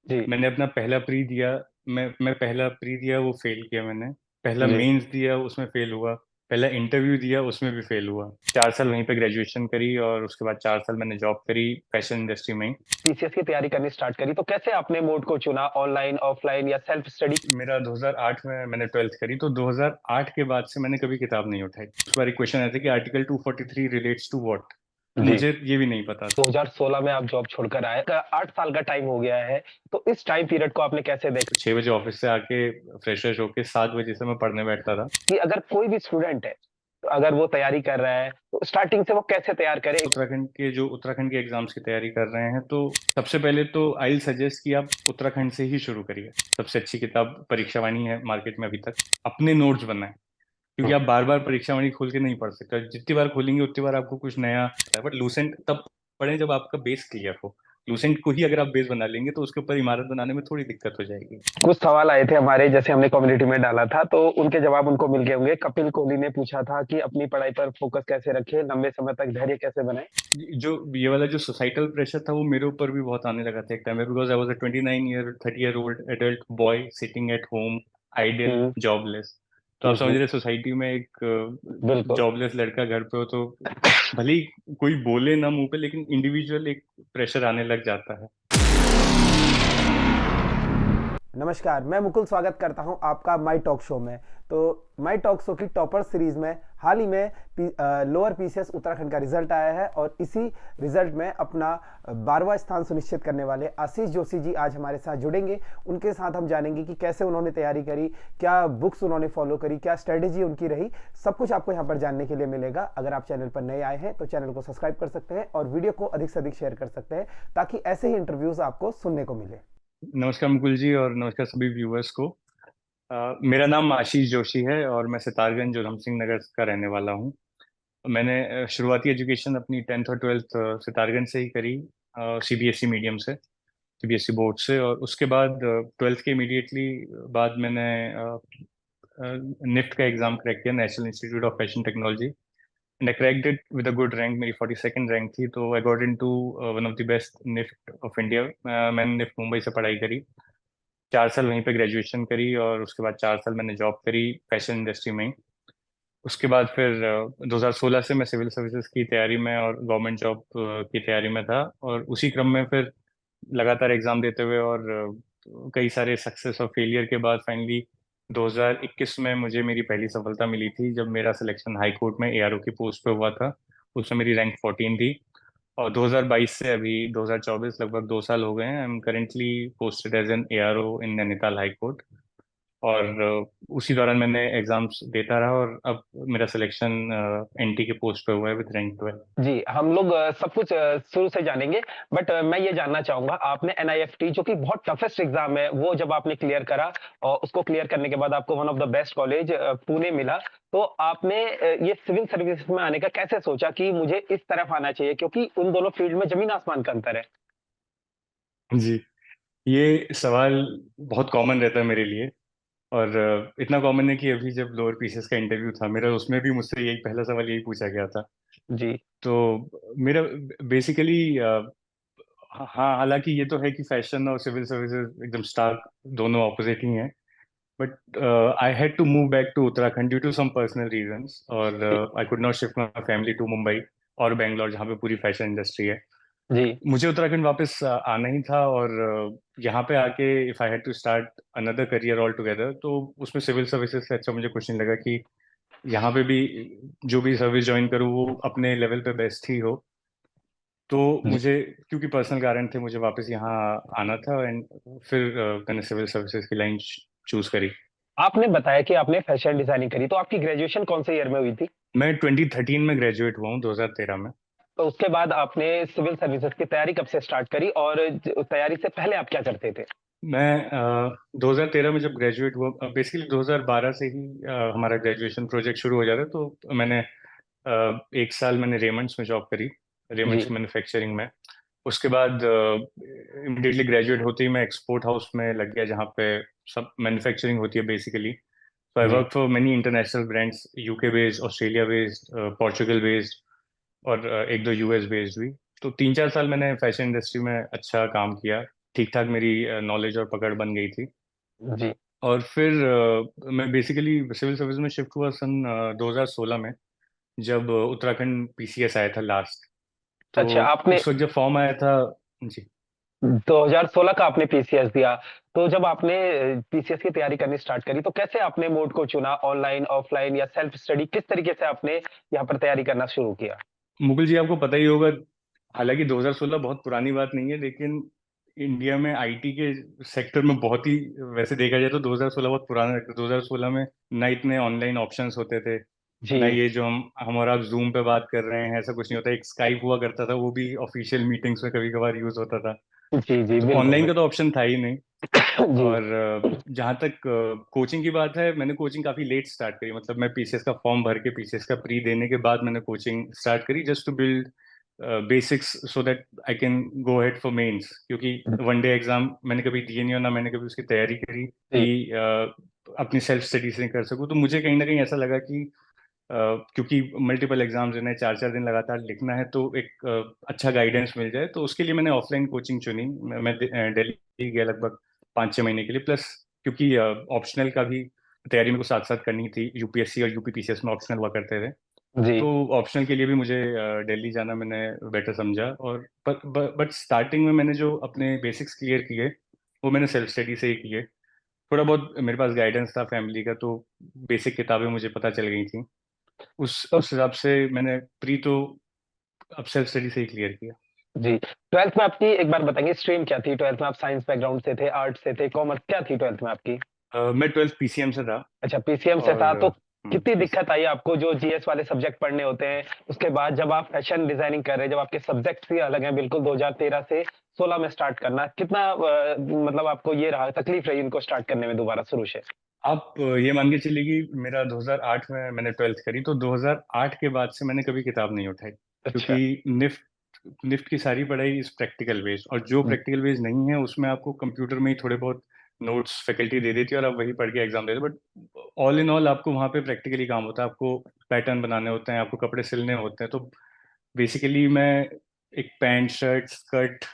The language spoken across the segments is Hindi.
जी। मैंने अपना पहला प्री दिया। मैं पहला प्री दिया, वो फेल किया मैंने। पहला जी। मेंस दिया, उसमें फेल हुआ। पहला इंटरव्यू दिया, उसमें भी फेल हुआ। 4 साल वहीं पे ग्रेजुएशन करी और उसके बाद 4 साल मैंने जॉब करी फैशन इंडस्ट्री में ही। पीसीएस की तैयारी करनी स्टार्ट करी, तो कैसे आपने मोड को चुना, ऑनलाइन, ऑफलाइन या सेल्फ स्टडी? मेरा 2008 में मैंने 12th करी, तो 2008 के बाद से मैंने कभी किताब नहीं उठाई। उस बार एक क्वेश्चन आया था कि आर्टिकल 243 रिलेट्स टू व्हाट। तो जी। मुझे ये भी नहीं पता था। 2016 में आप जॉब छोड़कर आए, 8 साल का टाइम हो गया है, तो इस टाइम पीरियड को आपने कैसे देखा? 6 बजे ऑफिस से आके फ्रेशर्स होके 7 बजे से मैं पढ़ने बैठता था। कि अगर कोई भी स्टूडेंट है, तो अगर वो तैयारी कर रहा है, तो स्टार्टिंग से वो कैसे तैयार करे? उत्तराखंड के एग्जाम्स की तैयारी कर रहे हैं, तो सबसे पहले तो आई सजेस्ट कि आप उत्तराखंड से ही शुरू करिए। सबसे अच्छी किताब परीक्षा वाणी है मार्केट में अभी तक। अपने नोट्स बनाएं, क्योंकि आप बार बार परीक्षा वाणी खोल के नहीं पढ़ सकते। जितनी बार खोलेंगे उतनी बार आपको कुछ नया। बट लूसेंट तब पढ़ें जब आपका बेस क्लियर हो। लूसेंट को ही अगर आप बेस बना लेंगे तो उसके ऊपर इमारत बनाने में थोड़ी दिक्कत हो जाएगी। कुछ सवाल आए थे हमारे, जैसे हमने कम्युनिटी में डाला था, तो उनके जवाब उनको मिल गए होंगे। कपिल कोहली ने पूछा था कि अपनी पढ़ाई पर फोकस कैसे रखें, लंबे समय तक धैर्य कैसे बनाए। जो ये वाला जो सोसाइटल प्रेशर था वो मेरे ऊपर भी बहुत आने लगा था एक टाइम में, because I was a 29 year 30 year old adult boy sitting at home, ideal, hmm. Jobless. तो आप समझ हम्म। रहे सोसाइटी में एक बिल्कुल। जॉबलेस लड़का घर पे हो तो भले ही कोई बोले ना मुंह पे, लेकिन इंडिविजुअल एक प्रेशर आने लग जाता है। नमस्कार, मैं मुकुल स्वागत करता हूं आपका माई टॉक शो में। तो माई टॉक शो की टॉपर सीरीज में हाल ही में लोअर पीसीएस उत्तराखंड का रिजल्ट आया है, और इसी रिजल्ट में अपना 12वां स्थान सुनिश्चित करने वाले आशीष जोशी जी आज हमारे साथ जुड़ेंगे। उनके साथ हम जानेंगे कि कैसे उन्होंने तैयारी करी, क्या बुक्स उन्होंने फॉलो करी, क्या स्ट्रेटेजी उनकी रही। सब कुछ आपको यहाँ पर जानने के लिए मिलेगा। अगर आप चैनल पर नए आए हैं तो चैनल को सब्सक्राइब कर सकते हैं और वीडियो को अधिक से अधिक शेयर कर सकते हैं, ताकि ऐसे ही इंटरव्यूज आपको सुनने को मिले। नमस्कार मुकुल जी, और नमस्कार सभी व्यूअर्स को। मेरा नाम आशीष जोशी है और मैं सितारगंज उधम सिंह नगर का रहने वाला हूँ। मैंने शुरुआती एजुकेशन अपनी 10th और 12th सितारगंज से ही करी, सीबीएसई मीडियम से, सीबीएसई बोर्ड से। और उसके बाद 12th के इमीडिएटली बाद मैंने निफ्ट का एग्जाम क्रैक किया, National Institute of Fashion Technology. And I cracked it with a good rank, मेरी 42nd रैंक थी, तो I got into one of the best NIFT of India. मैंने निफ्ट मुंबई से पढ़ाई करी। 4 साल वहीं पे ग्रेजुएशन करी और उसके बाद 4 साल मैंने जॉब करी फैशन इंडस्ट्री में ही। उसके बाद फिर 2016 से मैं सिविल सर्विसेज की तैयारी में और गवर्नमेंट जॉब की तैयारी में था। और उसी क्रम में फिर लगातार एग्जाम देते हुए और कई सारे सक्सेस और फेलियर के बाद फाइनली 2021 में मुझे मेरी पहली सफलता मिली थी, जब मेरा सिलेक्शन हाई कोर्ट में एआरओ की पोस्ट पे हुआ था। उसमें मेरी रैंक 14 थी। और 2022 से अभी 2024, लगभग 2 साल हो गए हैं। I am currently posted as an ARO in Nainital high court. और उसी दौरान मैंने एग्जाम्स देता रहा और अब मेरा सिलेक्शन एनटी के पोस्ट पे हुआ है विद रैंक 12। जी, हम लोग सब कुछ शुरू से जानेंगे, बट मैं ये जानना चाहूँगा, आपने एनआईएफटी जो कि बहुत टफेस्ट एग्ज़ाम है, वो जब आपने क्लियर करा और उसको क्लियर करने के बाद आपको one of the best college Pune मिला, तो आपने ये सिविल सर्विसेज में आने का कैसे सोचा कि मुझे इस तरफ आना चाहिए? क्योंकि उन दोनों फील्ड में ज़मीन-आसमान का अंतर है। जी, ये सवाल बहुत कॉमन रहता है मेरे लिए। और इतना कॉमन है कि अभी जब लोअर पीसीएस का इंटरव्यू था मेरा, उसमें भी मुझसे यही पहला सवाल यही पूछा गया था। जी। तो मेरा बेसिकली, हाँ, हालांकि ये तो है कि फैशन और सिविल सर्विसेज एकदम स्टार्क, दोनों ऑपोजिट ही हैं। But I had to move back to Uttarakhand due to some personal reasons, और जी। I could not shift my family to Mumbai और बेंगलोर, जहाँ पे पूरी फैशन इंडस्ट्री है। जी। मुझे उत्तराखंड वापस आना ही था। और यहाँ पे आके if I had to start another career all together, तो उसमें सिविल सर्विसेज से अच्छा मुझे कुछ नहीं लगा कि यहाँ पे भी जो भी सर्विस ज्वाइन करूँ वो अपने लेवल पे बेस्ट ही हो। तो जी। मुझे, क्योंकि पर्सनल कारण थे, मुझे वापस यहाँ आना था। एंड फिर मैंने सिविल सर्विसेज की लाइन चूज करी। आपने बताया कि आपने फैशन डिज़ाइनिंग करी, तो आपकी ग्रेजुएशन कौन से ईयर में हुई थी? मैं 2013 में ग्रेजुएट हुआ हूँ, 2013 में। तो उसके बाद आपने सिविल सर्विसेज की तैयारी कब से स्टार्ट करी, और तैयारी से पहले आप क्या करते थे? मैं 2013 में जब ग्रेजुएट हुआ, बेसिकली 2012 से ही हमारा ग्रेजुएशन प्रोजेक्ट शुरू हो जाता है। तो मैंने 1 साल मैंने रेमंड्स में जॉब करी, जी। रेमंड्स मैन्युफैक्चरिंग में। उसके बाद इमिडिएटली ग्रेजुएट होते ही मैं एक्सपोर्ट हाउस में लग गया, जहाँ पे सब मैन्युफैक्चरिंग होती है बेसिकली। So I जी। work for many international brands, UK based, Australia based, Portugal based, और एक दो यूएस बेस्ड भी। तो 3 4 साल मैंने फैशन इंडस्ट्री में अच्छा काम किया। ठीक ठाक मेरी नॉलेज और पकड़ बन गई थी। जी। और फिर मैं बेसिकली सिविल सर्विस में शिफ्ट हुआ सन 2016 में, जब उत्तराखंड पीसीएस आया था लास्ट। तो अच्छा, आपने उस वक्त जब फॉर्म आया था। जी। 2016 का आपने पीसीएस दिया। तो जब आपने पीसीएस की तैयारी करनी स्टार्ट करी तो कैसे आपने मोड को चुना, ऑनलाइन, ऑफलाइन या सेल्फ स्टडी, किस तरीके से आपने यहाँ पर तैयारी करना शुरू किया? मुकुल जी, आपको पता ही होगा, हालांकि 2016 बहुत पुरानी बात नहीं है, लेकिन इंडिया में आईटी के सेक्टर में बहुत ही, वैसे देखा जाए तो 2016 बहुत पुराना है। 2016 में ना इतने ऑनलाइन ऑप्शंस होते थे, ना जी ये जो हम और आप जूम पे बात कर रहे हैं, ऐसा कुछ नहीं होता। एक स्काइप हुआ करता था, वो भी ऑफिशियल मीटिंग्स में कभी कभार यूज होता था। जी जी, तो बिल्कुल ऑनलाइन का बिल्कुल। तो ऑप्शन था ही नहीं। जी। और जहाँ तक कोचिंग की बात है, मैंने कोचिंग काफ़ी लेट स्टार्ट करी। मतलब मैं पीसीएस का फॉर्म भर के पीसीएस का प्री देने के बाद मैंने कोचिंग स्टार्ट करी, just to build basics so that I can go head for mains. क्योंकि वनडे एग्जाम मैंने कभी दिए नहीं और ना मैंने कभी उसकी तैयारी करी जी। कि अपनी सेल्फ स्टडी से कर सकूँ। तो मुझे कहीं ना कहीं ऐसा लगा कि क्योंकि मल्टीपल एग्जाम्स देने, 4 4 दिन लगातार लिखना है, तो एक अच्छा गाइडेंस मिल जाए, तो उसके लिए मैंने ऑफलाइन कोचिंग चुनी। मैं दिल्ली गया लगभग 5 6 महीने के लिए। प्लस क्योंकि ऑप्शनल का भी तैयारी मेरे को साथ साथ करनी थी, यूपीएससी और यूपीपीसीएस में ऑप्शनल हुआ करते थे। जी। तो ऑप्शनल के लिए भी मुझे दिल्ली जाना मैंने बेटर समझा। और बट स्टार्टिंग में मैंने जो अपने बेसिक्स क्लियर किए, वो मैंने सेल्फ स्टडी से ही किए। थोड़ा बहुत मेरे पास गाइडेंस था फैमिली का, तो बेसिक किताबें मुझे पता चल गई थी। उस तो उस हिसाब से मैंने प्री तो अब सेल्फ स्टडी से ही क्लियर किया। जी, 12th में आपकी एक बार बताएंगे स्ट्रीम क्या थी? 12th में आप साइंस बैकग्राउंड से थे, आर्ट्स से थे, कॉमर्स, क्या थी 12th में आपकी? मैं 12th पीसीएम से था। अच्छा, पीसीएम से था। और तो कितनी पीसी दिक्कत आई आपको जो जीएस वाले सब्जेक्ट पढ़ने होते हैं? उसके बाद जब आप फैशन डिजाइनिंग कर रहे हैं, जब आपके सब्जेक्ट्स ही अलग हैं बिल्कुल, 2013 से 16 में स्टार्ट करना, कितना मतलब आपको ये रहा, तकलीफ रही इनको स्टार्ट करने में दोबारा शुरू से? आप ये मान के चलिए कि मेरा 2008 में मैंने 12th करी, तो 2008 के बाद से मैंने कभी किताब नहीं उठाई। अच्छा। क्योंकि निफ्ट निफ्ट की सारी पढ़ाई इस प्रैक्टिकल बेस्ड, और जो प्रैक्टिकल बेस्ड नहीं है उसमें आपको कंप्यूटर में ही थोड़े बहुत नोट्स फैकल्टी दे देती है और आप वही पढ़ के एग्जाम देते। बट ऑल इन ऑल आपको वहाँ पे प्रैक्टिकली काम होता है, आपको पैटर्न बनाने होते हैं, आपको कपड़े सिलने होते हैं। तो बेसिकली मैं एक पैंट शर्ट स्कर्ट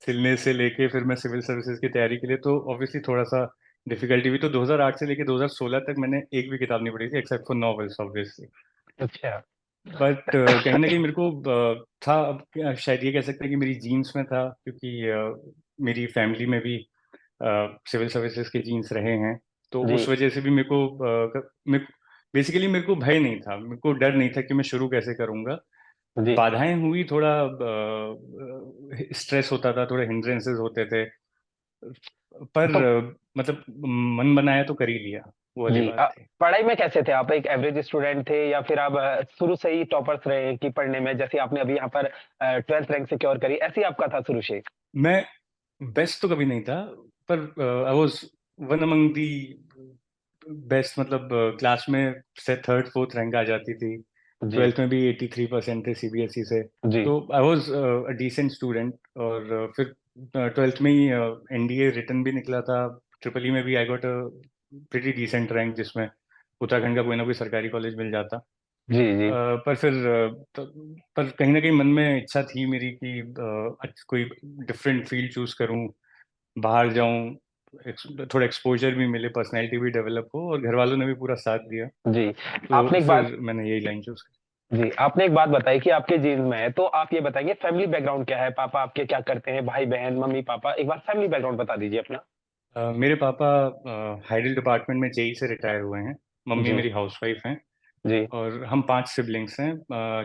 सिलने से लेके फिर मैं सिविल सर्विसेज की तैयारी के लिए, तो ऑब्वियसली थोड़ा सा डिफिकल्टी हुई। तो 2008 से लेके 2016 तक मैंने एक भी किताब नहीं पढ़ी थी, एक्सेप्ट फॉर नॉवेल्स ऑब्वियसली। अच्छा। बट कहीं ना कहीं मेरे को था, अब शायद ये कह सकते हैं कि मेरी जीन्स में था, क्योंकि मेरी फैमिली में भी सिविल सर्विसेज के जीन्स रहे हैं। तो जी उस वजह से भी बेसिकली मेरे को भय नहीं था, मेरे को डर नहीं था कि मैं शुरू कैसे करूंगा। जी। बाधाएं हुई, थोड़ा स्ट्रेस होता था, थोड़े हिंड्रेंसेस होते थे। पर तो मतलब मन बनाया तो कर ही लिया, वो वाली जी, बात थी। पढ़ाई में कैसे थे आप? एक एवरेज स्टूडेंट थे या फिर आप शुरू से ही टॉपर्स रहे हैं कि पढ़ने में, जैसे आपने अभी यहाँ पर 12th रैंक सिक्योर करी, ऐसे ही आपका था शुरू से? मैं बेस्ट तो कभी नहीं था, पर I was one among the best. मतलब क्लास में से थर्ड फोर्थ रैंक आ जाती थी। जी। 12th में भी 83% थे सीबीएसई से। जी। तो I was a decent student. और फिर 12th में ही एनडीए रिटर्न भी निकला था। ट्रिपल ई में भी I got a pretty decent rank, जिसमें उत्तराखंड का कोई ना कोई सरकारी कॉलेज मिल जाता। जी। जी। पर फिर पर कहीं ना कहीं मन में इच्छा थी मेरी कि कोई डिफरेंट फील्ड चूज करूं, बाहर जाऊं, थोड़ा एक्सपोजर भी मिले, पर्सनैलिटी भी डेवलप हो, और घर वालों ने भी पूरा साथ दिया। जी। तो आपने एक बात फिर मैंने यही लाइन चूज जी, आपने एक बात बताई कि आपके जीन्स में है, तो आप ये बताएँगे फैमिली बैकग्राउंड क्या है? पापा आपके क्या करते हैं? भाई-बहन, मम्मी-पापा, एक बार फैमिली बैकग्राउंड बता दीजिए अपना। करी। मेरे पापा हाइडल डिपार्टमेंट में जेई से रिटायर हुए हैं। मम्मी जी। मेरी हाउसवाइफ हैं। जी। और हम 5 सिबलिंग्स हैं,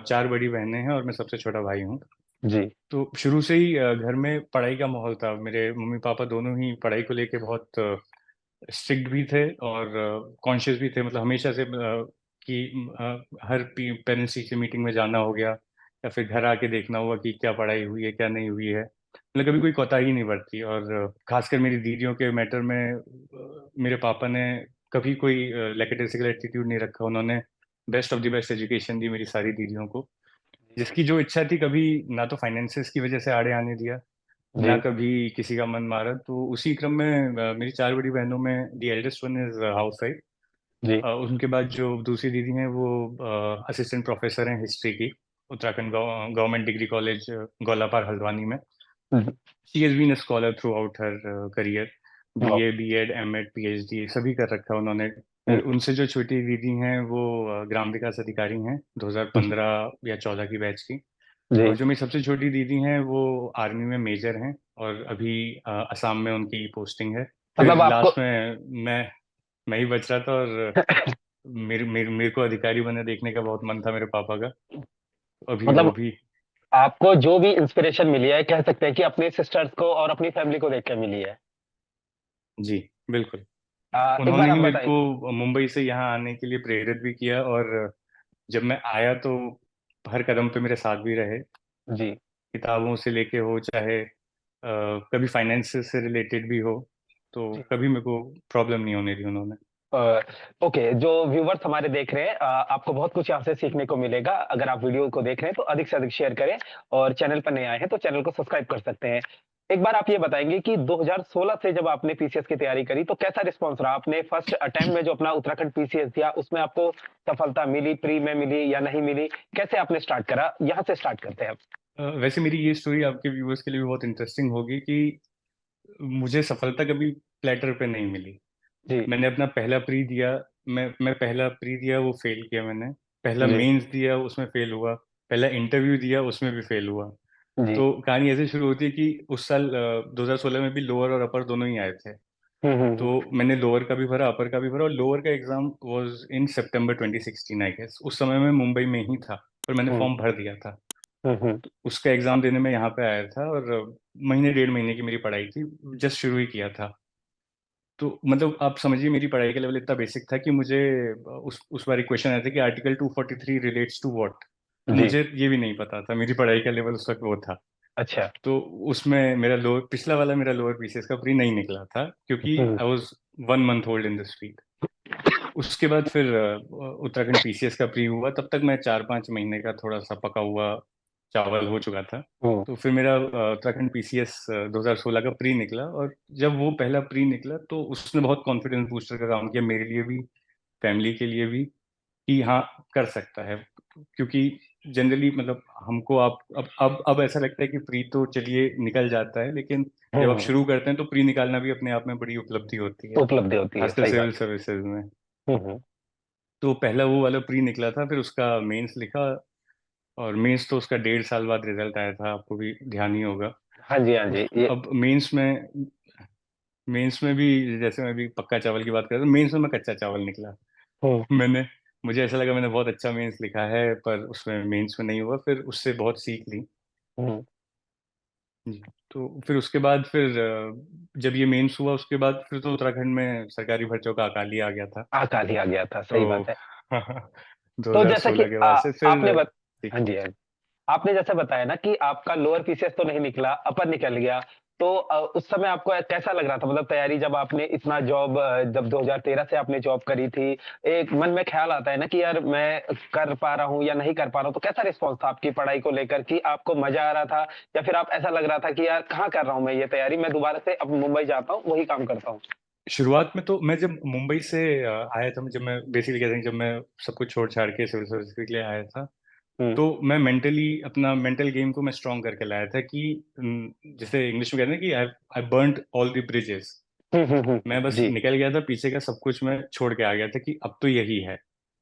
4 बड़ी बहनें हैं और मैं सबसे छोटा भाई हूँ। जी। तो शुरू से ही घर में पढ़ाई का माहौल था। मेरे मम्मी पापा दोनों ही पढ़ाई को लेके बहुत स्ट्रिक्ट भी थे और कॉन्शियस भी थे। मतलब हमेशा से कि हर पेरेंट्स टीचर मीटिंग में जाना हो गया, या फिर घर आके देखना हुआ कि क्या पढ़ाई हुई है क्या नहीं हुई है। मतलब कभी कोई कोताही नहीं बरती। और खासकर मेरी दीदियों के मैटर में मेरे पापा ने कभी कोई लेकेटिकल एटीट्यूड नहीं रखा। उन्होंने best of the best education दी मेरी सारी दीदियों को, जिसकी जो इच्छा थी, कभी ना तो फाइनेंसिस की वजह से आड़े आने दिया, ना जी। कभी किसी का मन मारा। तो उसी क्रम में मेरी 4 बड़ी बहनों में the eldest one is housewife. जी। उनके बाद जो दूसरी दीदी हैं वो असिस्टेंट प्रोफेसर हैं हिस्ट्री की, Uttarakhand government degree college Golapar Haldwani में। Hmm, she has been a scholar throughout her career. वाह, बीए, बीएड, एमएड, पीएचडी सभी कर रखा है उन्होंने। फिर हम्म, उनसे जो छोटी दीदी हैं वो ग्राम विकास अधिकारी हैं, जी 2015 या 14 की बैच की। जी और जो मेरी सबसे छोटी दीदी हैं वो आर्मी में मेजर हैं, और अभी असम में उनकी पोस्टिंग है। फिर मतलब आपको लास्ट में मैं ही बच रहा था, और मेरे को अधिकारी बने देखने का बहुत मन था मेरे पापा का। अभी वो मतलब भी। आपको जो भी इंस्पिरेशन मिली है कह सकते हैं कि अपने सिस्टर्स को और अपनी फैमिली को देख के मिली है। जी, बिल्कुल। एक बार उन्होंने आप ही मेरे बताइए। को मुंबई से यहाँ आने के लिए प्रेरित भी किया, और जब मैं आया तो हर कदम पे मेरे साथ भी रहे। जी किताबों से लेके हो, चाहे कभी फाइनेंस से रिलेटेड भी हो, तो जी। कभी मेरे को प्रॉब्लम नहीं होने दी उन्होंने। ओके, जो व्यूवर्स हमारे देख रहे हैं, आपको बहुत कुछ यहाँ से सीखने को मिलेगा। अगर आप वीडियो को देख रहे हैं तो अधिक से अधिक शेयर करें, और चैनल पर नए आए हैं तो चैनल को सब्सक्राइब कर सकते हैं। एक बार आप ये बताएंगे कि 2016 से जब आपने पीसीएस की तैयारी करी तो कैसा रिस्पॉन्स रहा? आपने फर्स्ट अटेम्प्ट में जो अपना उत्तराखंड पीसीएस दिया उसमें आपको सफलता मिली, प्री में मिली या नहीं मिली? कैसे आपने स्टार्ट करा? यहाँ से स्टार्ट करते हैं। वैसे मेरी ये स्टोरी आपके व्यूअर्स के लिए भी बहुत इंटरेस्टिंग होगी कि मुझे सफलता कभी प्लेटर पे नहीं मिली। जी मैंने अपना पहला प्री दिया, मैं पहला प्री दिया, वो फेल किया मैंने। पहला जी मेंस दिया, उसमें फेल हुआ। पहला इंटरव्यू दिया, उसमें भी फेल हुआ। जी। तो कहानी ऐसे शुरू होती है कि उस साल 2016 में भी लोअर और अपर दोनों ही आए थे। हम्म। तो मैंने लोअर का भी भरा, अपर का भी भरा, और लोअर का exam was in September 2016 I guess. उस समय मैं मुंबई में ही था, पर मैंने हम्म फॉर्म भर दिया था। हम्म। तो उसका एग्जाम देने में यहाँ पे आया था, और महीने 1.5 महीने की मेरी पढ़ाई थी, जस्ट शुरू ही किया था। तो मतलब आप समझिए मेरी पढ़ाई का लेवल इतना बेसिक था कि मुझे उस बार एक क्वेश्चन आया था कि आर्टिकल 243 रिलेट्स टू व्हाट। तो जी। मुझे ये भी नहीं पता था, मेरी पढ़ाई का लेवल उस वक्त वो था। अच्छा। तो उसमें मेरा लोअर, पिछला वाला मेरा लोअर पीसीएस का प्री नहीं निकला था, क्योंकि hmm I was 1 month old in the street. उसके बाद फिर उत्तराखंड पीसीएस का प्री हुआ, तब तक मैं 4-5 महीने का थोड़ा सा पका हुआ चावल हो चुका था। हम्म तो फिर मेरा उत्तराखंड पीसीएस 2016 का प्री निकला, और जब वो पहला प्री निकला तो उसने बहुत कॉन्फिडेंस बूस्टर का काम किया मेरे लिए भी, फैमिली के लिए भी, कि हाँ, कर सकता है। क्योंकि जनरली मतलब हमको आप अब ऐसा लगता है कि प्री तो चलिए निकल जाता है, लेकिन जब आप हम्म। शुरू करते हैं तो प्री निकालना भी अपने आप में बड़ी उपलब्धि होती है, उपलब्धि होती है, खासकर सही सिविल बात सर्विसेज में। है। तो पहला वो वाला प्री निकला था, फिर उसका मेंस लिखा, और मेंस तो उसका 1.5 साल बाद रिजल्ट आया था, आपको भी ध्यान ही होगा। हाँ जी, हाँ जी, उस ये। अब मेंस में भी जैसे मैं भी पक्का चावल की बात कर रहा था, मेंस में मैं कच्चा चावल निकला। हम्म मैंने मुझे ऐसा लगा मैंने बहुत अच्छा मेंस लिखा है, पर उसमें मेंस में नहीं हुआ। फिर उससे बहुत सीख ली। हम्म। जी। तो फिर उसके बाद फिर जब ये मेंस हुआ, उसके बाद फिर तो उत्तराखंड में सरकारी भर्तियों का अकाल ही आ गया था। अकाल ही आ गया था, सही तो बात है। तो जैसा कि 2016 के बाद से फिर आपने जी। हाँ जी, हाँ जी। आपने जैसे बताया ना कि आपका लोअर पीसीएस तो नहीं निकला, अपर निकल गया। तो उस समय आपको कैसा लग रहा था? मतलब तैयारी जब आपने इतना जॉब, जब 2013 से आपने जॉब करी थी, एक मन में ख्याल आता है ना कि यार मैं कर पा रहा हूँ या नहीं कर पा रहा हूँ, तो कैसा रिस्पॉन्स था आपकी पढ़ाई को लेकर? कि आपको मजा आ रहा था, या फिर आप ऐसा लग रहा था कि यार कहाँ कर रहा हूँ मैं ये तैयारी, मैं दोबारा से अब मुंबई जाता हूँ वही काम करता हूँ? शुरुआत में तो मैं जब मुंबई से आया था, जब मैं बेसिकली कहते हैं, जब मैं सब कुछ छोड़ छाड़ के सिविल सर्विस के लिए आया था, हम्म तो मैं मेंटली अपना मेंटल गेम को मैं स्ट्रांग करके लाया था कि जैसे इंग्लिश में कहते हैं कि आई आई बर्न्ड ऑल द ब्रिजेस। मैं बस जी। निकल गया था, पीछे का सब कुछ मैं छोड़ के आ गया था कि अब तो यही है,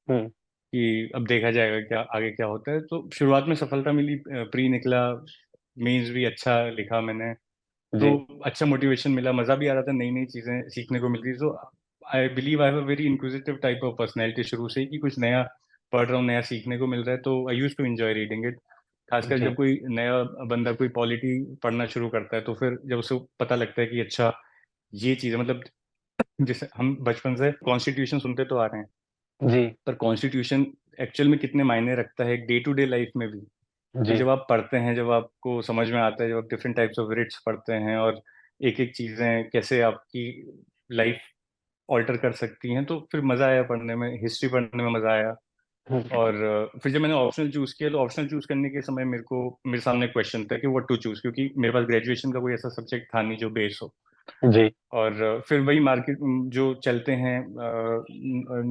हम्म कि अब देखा जाएगा क्या आगे क्या होता है। तो शुरुआत में सफलता मिली, प्री निकला, मेंस भी अच्छा लिखा मैंने। तो जी अच्छा मोटिवेशन मिला, मजा भी आ रहा था, नई नई चीजें सीखने को मिल रही। तो I believe I have a very inquisitive type of personality शुरू से ही, कि कुछ नया पढ़ रहा हूँ, नया सीखने को मिल रहा है, तो I used to enjoy reading it. खासकर जी जब कोई नया बंदा कोई पॉलिटी पढ़ना शुरू करता है, तो फिर जब उसे पता लगता है कि अच्छा ये चीज़ है, मतलब जैसे हम बचपन से कॉन्स्टिट्यूशन सुनते तो आ रहे हैं, जी पर कॉन्स्टिट्यूशन एक्चुअल में कितने मायने रखता है डे टू डे लाइफ में भी। फिर जी जब आप पढ़ते हैं, जब आपको समझ में आता है, जब आप डिफरेंट टाइप्स ऑफ रिट्स पढ़ते हैं, और एक एक चीज़ें कैसे आपकी लाइफ ऑल्टर कर सकती हैं, तो फिर मज़ा आया पढ़ने में, हिस्ट्री पढ़ने में मज़ा आया। हम्म, और फिर जब मैंने ऑप्शनल चूज़ किया, तो ऑप्शनल चूज़ करने के समय मेरे सामने क्वेश्चन था कि व्हाट टू चूज़, क्योंकि मेरे पास ग्रेजुएशन का कोई ऐसा सब्जेक्ट था नहीं जो बेस हो। जी और फिर वही मार्केट जो चलते हैं,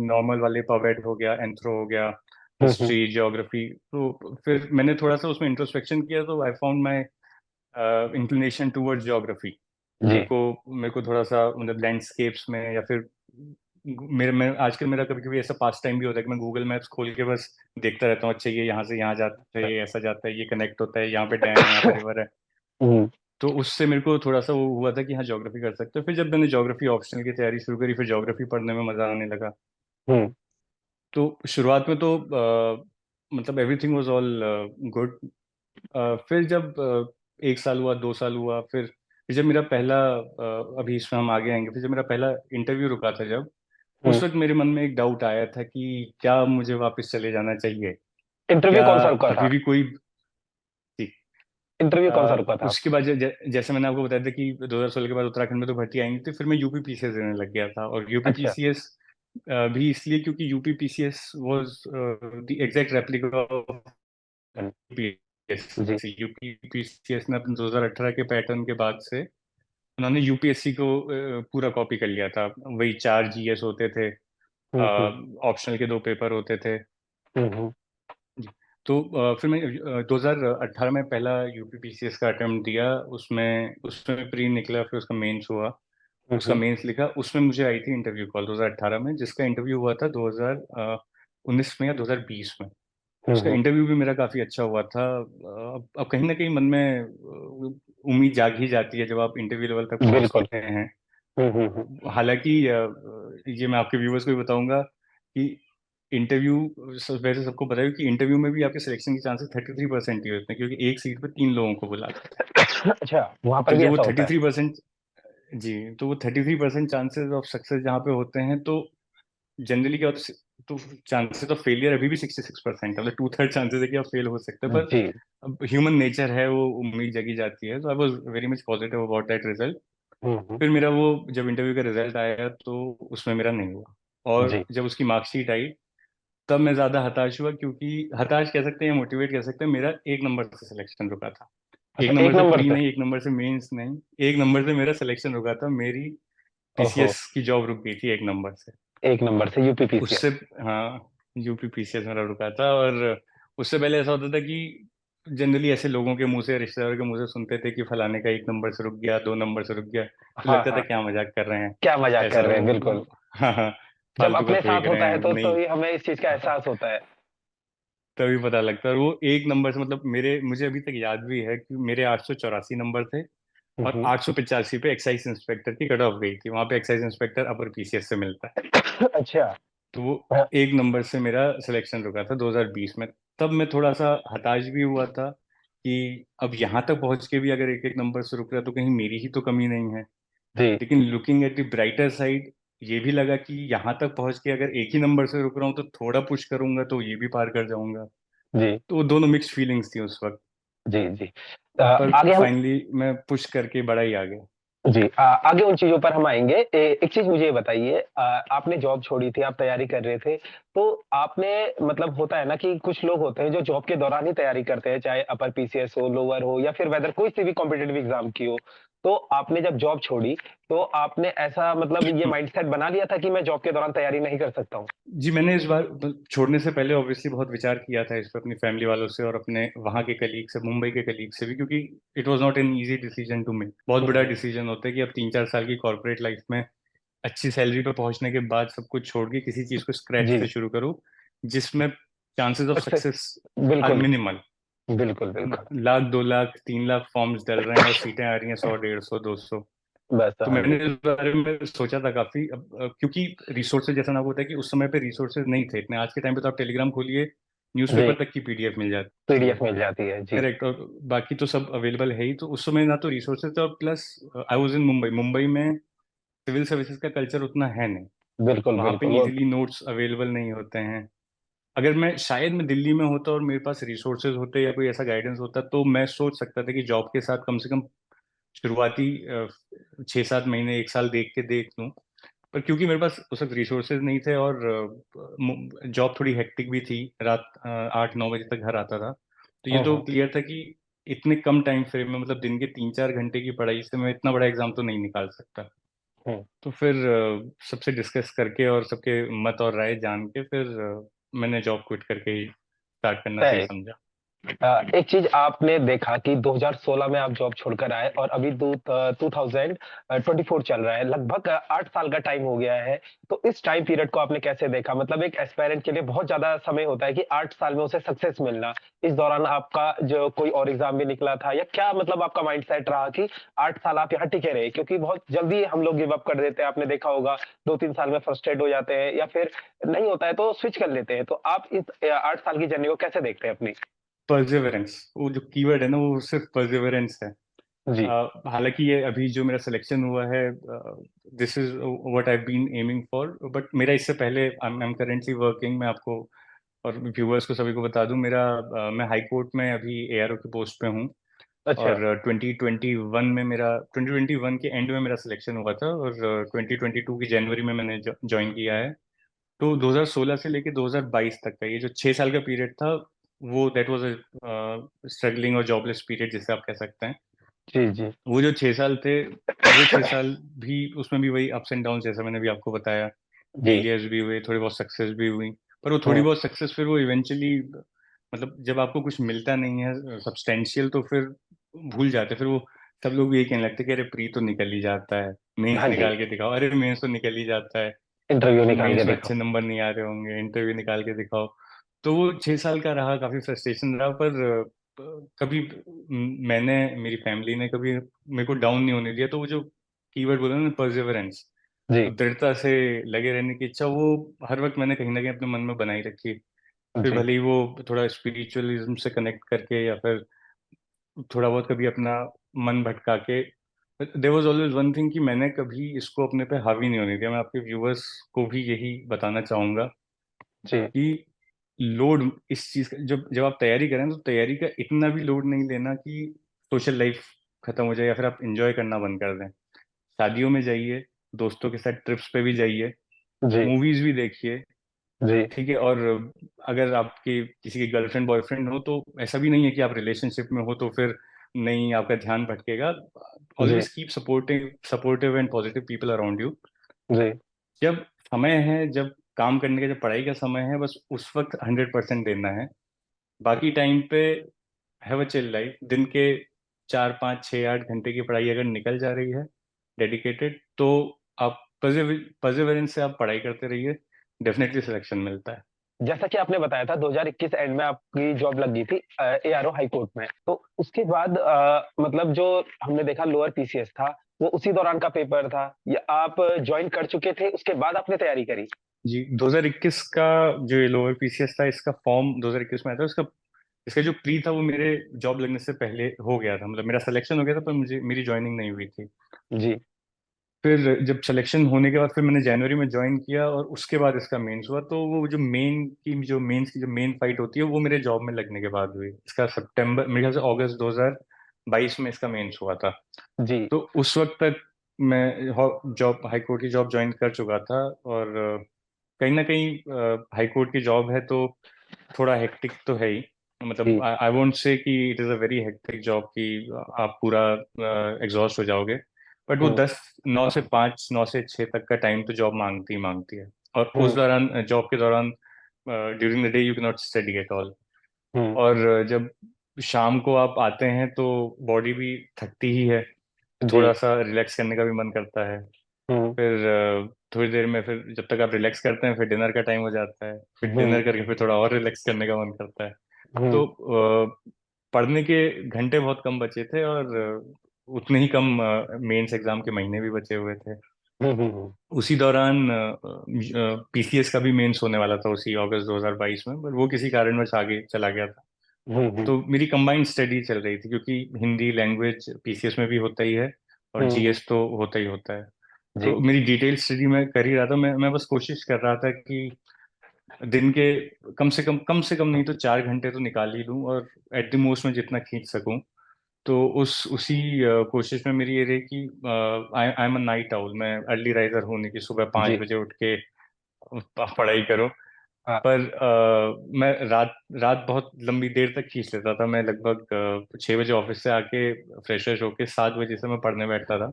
नॉर्मल वाले, पवेट हो गया, एंथ्रो हो गया, हम्म। History, geography. तो फिर मैंने थोड़ा सा उसमें इंट्रोस्पेक्शन किया, तो I found my inclination towards geography. जी। मेरे को थोड़ा सा मतलब लैंडस्केप्स में, या फिर मैं आजकल मेरा कभी कभी ऐसा पास टाइम भी होता है कि मैं गूगल मैप्स खोल के बस देखता रहता हूँ, अच्छा ये यहाँ से यहाँ जाता है, ये ऐसा जाता है, ये कनेक्ट होता है, यहाँ पे डैम है, यहाँ पे रिवर है। हम्म। तो उससे मेरे को थोड़ा सा वो हुआ था कि हाँ ज्योग्राफी कर सकते हो। फिर जब मैंने ज्योग्राफी ऑप्शनल की तैयारी शुरू करी, फिर ज्योग्राफी पढ़ने में मजा आने लगा। हम्म। तो शुरुआत में तो मतलब एवरीथिंग वाज ऑल गुड। फिर जब 1 साल हुआ, 2 साल हुआ, फिर जब मेरा पहला अभी इसमें हम आगे आएंगे, फिर जब मेरा पहला इंटरव्यू रुका था, जब हम्म। उस वक्त मेरे मन में एक डाउट आया था कि क्या मुझे वापस चले जाना चाहिए, इंटरव्यू क्या कौन सा रुका अभी था? भी कोई थी। इंटरव्यू कौन सा रुका था? उसके बाद जैसे मैंने आपको बताया था कि 2016 के बाद उत्तराखंड में तो भर्ती आएंगी थी, फिर मैं यूपी पीसीएस देने लग गया था। और यूपी अच्छा। पीसीएस भी इसलिए क्योंकि UP PCS was the exact replica of hmm. जी। यूपीएससी। यूपी पीसीएस ने अपने 2018 के पैटर्न के बाद से उन्होंने यूपीएससी को पूरा कॉपी कर लिया था। वही 4 जीएस होते थे, हम्म। हम्म। ऑप्शनल के 2 पेपर होते थे। हम्म। जी। तो फिर मैं 2018 में पहला यूपी पीसीएस का अटेम्प्ट दिया। उसमें उसमें प्री निकला, फिर उसका मेंस हुआ। उसका हम्म। मेंस लिखा, उसमें मुझे आई थी इंटरव्यू कॉल 2018 में, जिसका इंटरव्यू हुआ था 2019 में या 2020 में। उसका हम्म। इंटरव्यू भी मेरा काफी अच्छा हुआ था। अब कहीं ना कहीं मन में उम्मीद जाग ही जाती है जब आप इंटरव्यू लेवल तक बिल्कुल। पहुंचते हैं। हालांकि ये मैं आपके व्यूवर्स को भी बताऊंगा कि इंटरव्यू, वैसे सबको पता है कि इंटरव्यू में भी आपके सिलेक्शन के चांसेस 33% ही होते हैं, क्योंकि एक सीट पर 3 लोगों को बुलाते हैं। अच्छा, वहां पर तो भी जब वो ऐसा होता थर्टी है? थ्री परसेंट जी, तो वो 33% चांसेस ऑफ सक्सेस जहाँ पे होते हैं, तो जनरली क्या होता है, तो चांसेस ऑफ फेलियर अभी भी 66% है, मतलब 2/3 चांसेस है कि आप फेल हो सकते हैं। पर जी। अब ह्यूमन नेचर है, वो उम्मीद जगी जाती है। तो I was very much positive about that result. Hmm. फिर मेरा वो जब इंटरव्यू का रिजल्ट आया तो उसमें मेरा नहीं हुआ। और जी। जब उसकी मार्कशीट आई तब मैं ज्यादा हताश हुआ, क्योंकि हताश कह सकते हैं या मोटिवेट कह सकते हैं, मेरा 1 नंबर से सिलेक्शन रुका था। अच्छा, एक एक नंबर से नंबर प्री से? नहीं, 1 नंबर से मेंस नहीं, 1 नंबर से मेरा सिलेक्शन रुका था। मेरी ओहो। पीसीएस की जॉब रुक गई थी 1 नंबर से। एक नंबर से यूपी उससे, पीसीएस? हाँ, यूपी पीसीएस मेरा रुका था। और उससे पहले ऐसा होता था कि जनरली ऐसे लोगों के मुंह से, रिश्तेदारों के मुंह से सुनते थे कि फलाने का 1 नंबर से रुक गया, 2 नंबर से रुक गया, तो हाँ लगता था हाँ। क्या मजाक कर रहे हैं, क्या मजाक ऐसा कर रहे हैं, बिल्कुल। हाँ हाँ, जब फालतू का अपने फेंक साथ रहे होता है हैं, तो नहीं। ही हमें इस चीज का एहसास होता है। तभी पता लगता है। और वो 1 नंबर से, मतलब मेरे, मुझे अभी तक याद भी है कि मेरे 884 नंबर थे। और हम्म। 885 पे एक्साइज इंस्पेक्टर की कट ऑफ गई थी। वहां पे एक्साइज इंस्पेक्टर अपर पीसीएस से मिलता है। अच्छा। तो वो 1 नंबर से मेरा सिलेक्शन रुका था 2020 में। तब मैं थोड़ा सा हताश भी हुआ था कि अब यहाँ तक पहुंच के भी अगर 1-1 नंबर से रुक रहा है तो कहीं मेरी ही तो कमी नहीं है। जी। लेकिन looking at the brighter side, ये भी लगा कि यहाँ तक पहुंच के अगर एक ही नंबर से रुक रहा हूँ तो थोड़ा पुश करूंगा तो ये भी पार कर जाऊंगा। जी। तो वो दोनों मिक्स्ड फीलिंग्स थी उस वक्त। जी। जी। पर आगे हम। फाइनली मैं पुश करके बड़ा ही आ गया। जी, आगे उन चीजों पर हम आएंगे। एक चीज मुझे ये बताइए, आपने जॉब छोड़ी थी, आप तैयारी कर रहे थे, तो आपने, मतलब होता है ना कि कुछ लोग होते हैं जो जॉब के दौरान ही तैयारी करते हैं, चाहे अपर पीसीएस हो, लोअर हो, या फिर वेदर कोई सी भी कॉम्पिटेटिव एग्जाम की हो। तो आपने जब जॉब छोड़ी, तो आपने ऐसा मतलब ये माइंडसेट बना लिया था कि मैं जॉब के दौरान तैयारी नहीं कर सकता हूँ? जी, मैंने इस बार छोड़ने से पहले ऑब्वियसली बहुत विचार किया था इस पर, अपनी फैमिली वालों से और अपने वहाँ के कलीग से, मुंबई के कलीग से भी, क्योंकि it was not an easy decision to make. बहुत बड़ा हम्म। डिसीजन होता है कि अब 3-4 साल की कॉर्पोरेट लाइफ में अच्छी सैलरी पर पहुंचने के बाद सब कुछ छोड़ के किसी चीज को स्क्रैच जी। से शुरू करो, जिसमें chances of success. Success are बिल्कुल। मिनिमल। बिल्कुल। बिल्कुल। 1 लाख, 2 लाख, 3 लाख फॉर्म्स डल रहे हैं और सीटें आ रही हैं 100, 150, 200। बस, तो हाँ मैंने जी। इस बारे में सोचा था काफी। क्योंकि रिसोर्सेज, जैसा ना होता है कि उस समय पे रिसोर्सेज नहीं थे इतने। आज के टाइम पे तो आप टेलीग्राम खोलिए, जी। न्यूज़पेपर तक की पीडीएफ मिल जाती है। पीडीएफ मिल जाती है जी। करेक्ट। और बाकी तो सब अवेलेबल है ही। तो उस समय ना तो रिसोर्सेज थे, और plus I was in Mumbai. Mumbai में सिविल सर्विसेज का कल्चर उतना है नहीं। बिल्कुल वहाँ पे बिल्कुल। वो इजीली नोट्स अवेलेबल नहीं होते हैं। अगर मैं, शायद मैं दिल्ली में होता और मेरे पास रिसोर्सेज होते या कोई ऐसा गाइडेंस होता, तो मैं सोच सकता था कि जॉब के साथ कम से कम शुरुआती 6-7 महीने, 1 साल देख के देख लूँ। पर क्योंकि मेरे पास उस वक्त रिसोर्सेज नहीं थे और जॉब थोड़ी हेक्टिक भी थी, रात 8-9 बजे तक घर आता था, तो ये तो हम्म। क्लियर था कि इतने कम टाइम फ्रेम में, मतलब दिन के 3-4 घंटे की पढ़ाई से मैं इतना बड़ा एग्जाम तो नहीं निकाल सकता। हम्म। तो फिर सबसे डिस्कस करके और सबके मत और राय जान के फिर मैंने जॉब क्विट करके ही स्टार्ट करना सही तय समझा। एक चीज आपने देखा कि 2016 में आप जॉब छोड़कर आए और अभी 2024 चल रहा है, लगभग 8 साल का टाइम हो गया है। तो इस टाइम पीरियड को आपने कैसे देखा? मतलब एक एस्पायरेंट के लिए बहुत ज्यादा समय होता है कि 8 साल में उसे सक्सेस मिलना। इस दौरान आपका जो कोई और एग्जाम भी निकला था, या क्या मतलब आपका माइंडसेट रहा कि 8 साल आप यहाँ टिके रहे? क्योंकि बहुत जल्दी हम लोग गिव अप कर देते हैं, आपने देखा होगा 2-3 साल में फ्रस्ट्रेट हो जाते हैं, या फिर नहीं होता है तो स्विच कर लेते हैं। तो आप इस 8 साल की जर्नी को कैसे देखते हैं अपनी? परसिवरेंस, वो जो कीवर्ड है ना, वो सिर्फ परसिवरेंस है। जी। हालांकि ये अभी जो मेरा सिलेक्शन हुआ है, this is what I been aiming for, but मेरा इससे पहले आई एम करेंटली वर्किंग। मैं आपको और व्यूअर्स को सभी को बता दूं, मैं हाई कोर्ट में अभी एआरओ की पोस्ट पे हूँ। अच्छा। और 2021 में मेरा 2021 के एंड में मेरा सिलेक्शन हुआ था, और 2022 की जनवरी में मैंने ज्वाइन किया है। तो 2016 से लेके 2022 तक का ये जो 6 साल का पीरियड था, वो दैट वाज अ स्ट्रगलिंग और जॉबलेस पीरियड जिसे आप कह सकते हैं। जी, जी। वो जो 6 साल थे, वो 6 साल भी, उसमें भी वही अप्स एंड डाउन जैसा मैंने भी आपको बताया। जी। फेलियर्स भी हुए, थोड़ी बहुत सक्सेस भी हुई। पर वो थोड़ी हुँ। बहुत सक्सेस फिर वो इवेंचुअली, मतलब जब आपको कुछ मिलता नहीं है सब्सटेंशियल, तो फिर भूल जाते, फिर वो सब लोग यही कहने लगते कि अरे प्री तो निकल ही जाता है, मेंस हाँ जी, निकाल के दिखाओ, अरे मेंस तो निकल ही जाता है, इंटरव्यू निकाल के मेंस में दिखाओ। अच्छे नंबर नहीं आ रहे होंगे, इंटरव्यू निकाल के दिखाओ। तो वो 6 साल का रहा, काफी फ्रस्ट्रेशन रहा। पर कभी मैंने, मेरी फैमिली ने कभी मेरे को डाउन नहीं होने दिया। तो वो जो कीवर्ड बोला ना, परसिवरेंस, जी, दृढ़ता से लगे रहने की इच्छा, वो हर वक्त मैंने कहीं ना कहीं अपने मन में बनाई रखी। फिर जी, भले ही वो थोड़ा स्पिरिचुअलिज्म से कनेक्ट करके, या फिर थोड़ा बहुत कभी अपना मन भटका के, there was always one thing कि मैंने कभी इसको अपने पे हावी नहीं होने दिया। मैं आपके व्यूअर्स को भी यही बताना चाहूंगा जी, कि लोड इस चीज का, जब जब आप तैयारी करें, तो तैयारी का इतना भी लोड नहीं लेना कि सोशल लाइफ खत्म हो जाए, या फिर आप इंजॉय करना बंद कर दें। शादियों में जाइए, दोस्तों के साथ ट्रिप्स पे भी जाइए, जी, मूवीज भी देखिए, जी, ठीक है। और अगर आपके किसी की गर्लफ्रेंड बॉयफ्रेंड हो, तो ऐसा भी नहीं है कि आप रिलेशनशिप में हो तो फिर नहीं, आपका ध्यान भटकेगा। जी, always keep supportive and positive people around you. जी, जब समय है, जब काम करने का, जब पढ़ाई का समय है, बस उस वक्त 100% देना है। बाकी टाइम पे हैव अ चिल लाइफ। दिन के 4 5 6 8 घंटे की पढ़ाई अगर निकल जा रही है डेडिकेटेड, तो आप परसिवरेंस से आप पढ़ाई करते रहिए, डेफिनेटली सिलेक्शन मिलता है। जैसा कि आपने बताया था 2021 एंड में आपकी जॉब लग गई थी एआरओ हाई कोर्ट में। तो उसके बाद मतलब जो हमने देखा लोअर पीसीएस था, वो उसी दौरान का पेपर था, या आप जॉइन कर चुके थे, उसके बाद आपने तैयारी करी? जी, 2021 का जो ये लोअर पीसीएस था, इसका फॉर्म 2021 में आया था। इसका इसका जो प्री था, वो मेरे जॉब लगने से पहले हो गया था। मतलब मेरा सिलेक्शन हो गया था, पर मुझे मेरी ज्वाइनिंग नहीं हुई थी। जी, फिर जब सिलेक्शन होने के बाद, फिर मैंने जनवरी में ज्वाइन किया, और उसके बाद इसका मेंस हुआ। तो वो जो मेंस की जो मेन फाइट होती है, वो मेरे जॉब में लगने के बाद हुई। इसका सितंबर, मेरे ख्याल से अगस्त 2022 में इसका मेंस हुआ था। जी, तो उस वक्त तक मैं जॉब, हाई कोर्ट की जॉब ज्वाइन कर चुका था। और कहीं ना कहीं हाई कोर्ट की जॉब है, तो थोड़ा हेक्टिक तो है ही। मतलब जी। आई वोंट से कि it is a very hectic job कि आप पूरा एग्जॉस्ट हो जाओगे। बट वो हुँ, 9 से 6 तक का टाइम तो जॉब मांगती ही मांगती है। और उस हुँ, दौरान, जॉब के दौरान, during the day you can not study at all. हुँ, और जब शाम को आप आते हैं, तो बॉडी भी थकती ही है, जी, थोड़ा सा रिलैक्स करने का भी मन करता है। हुँ, फिर थोड़ी देर में, फिर जब तक आप रिलैक्स करते हैं, फिर डिनर का टाइम हो जाता है। फिर हुँ, डिनर करके फिर थोड़ा और रिलैक्स करने का मन करता है। हुँ, तो पढ़ने के घंटे बहुत कम बचे थे, और उतने ही कम मेंस एग्जाम के महीने भी बचे हुए थे। हुँ, हुँ, हुँ, उसी दौरान पीसीएस का भी मेंस होने वाला था, उसी अगस्त 2022 में, पर वो किसी कारणवश आगे चला गया था। हुँ, हुँ, तो मेरी कंबाइंड स्टडी चल रही थी, क्योंकि हिंदी लैंग्वेज पीसीएस में भी होता ही है, और हुँ, हुँ, जीएस तो होता ही होता है। जी, तो मेरी डिटेल स्टडी मैं कर ही रहा था। मैं बस कोशिश कर रहा था कि दिन के कम से कम नहीं तो 4 घंटे तो निकाल ही लूं, और एट द मोस्ट मैं जितना खींच सकूं। तो उसी कोशिश में मेरी ये रही कि I am a night owl. मैं अर्ली राइजर हूँ नहीं कि सुबह पाँच जी, बजे उठ के पढ़ाई करो। हाँ, पर मैं रात रात बहुत लंबी देर तक खींच लेता था। मैं लगभग 6 बजे ऑफिस से आके फ्रेश व्रेश होके 7 बजे से मैं पढ़ने बैठता था,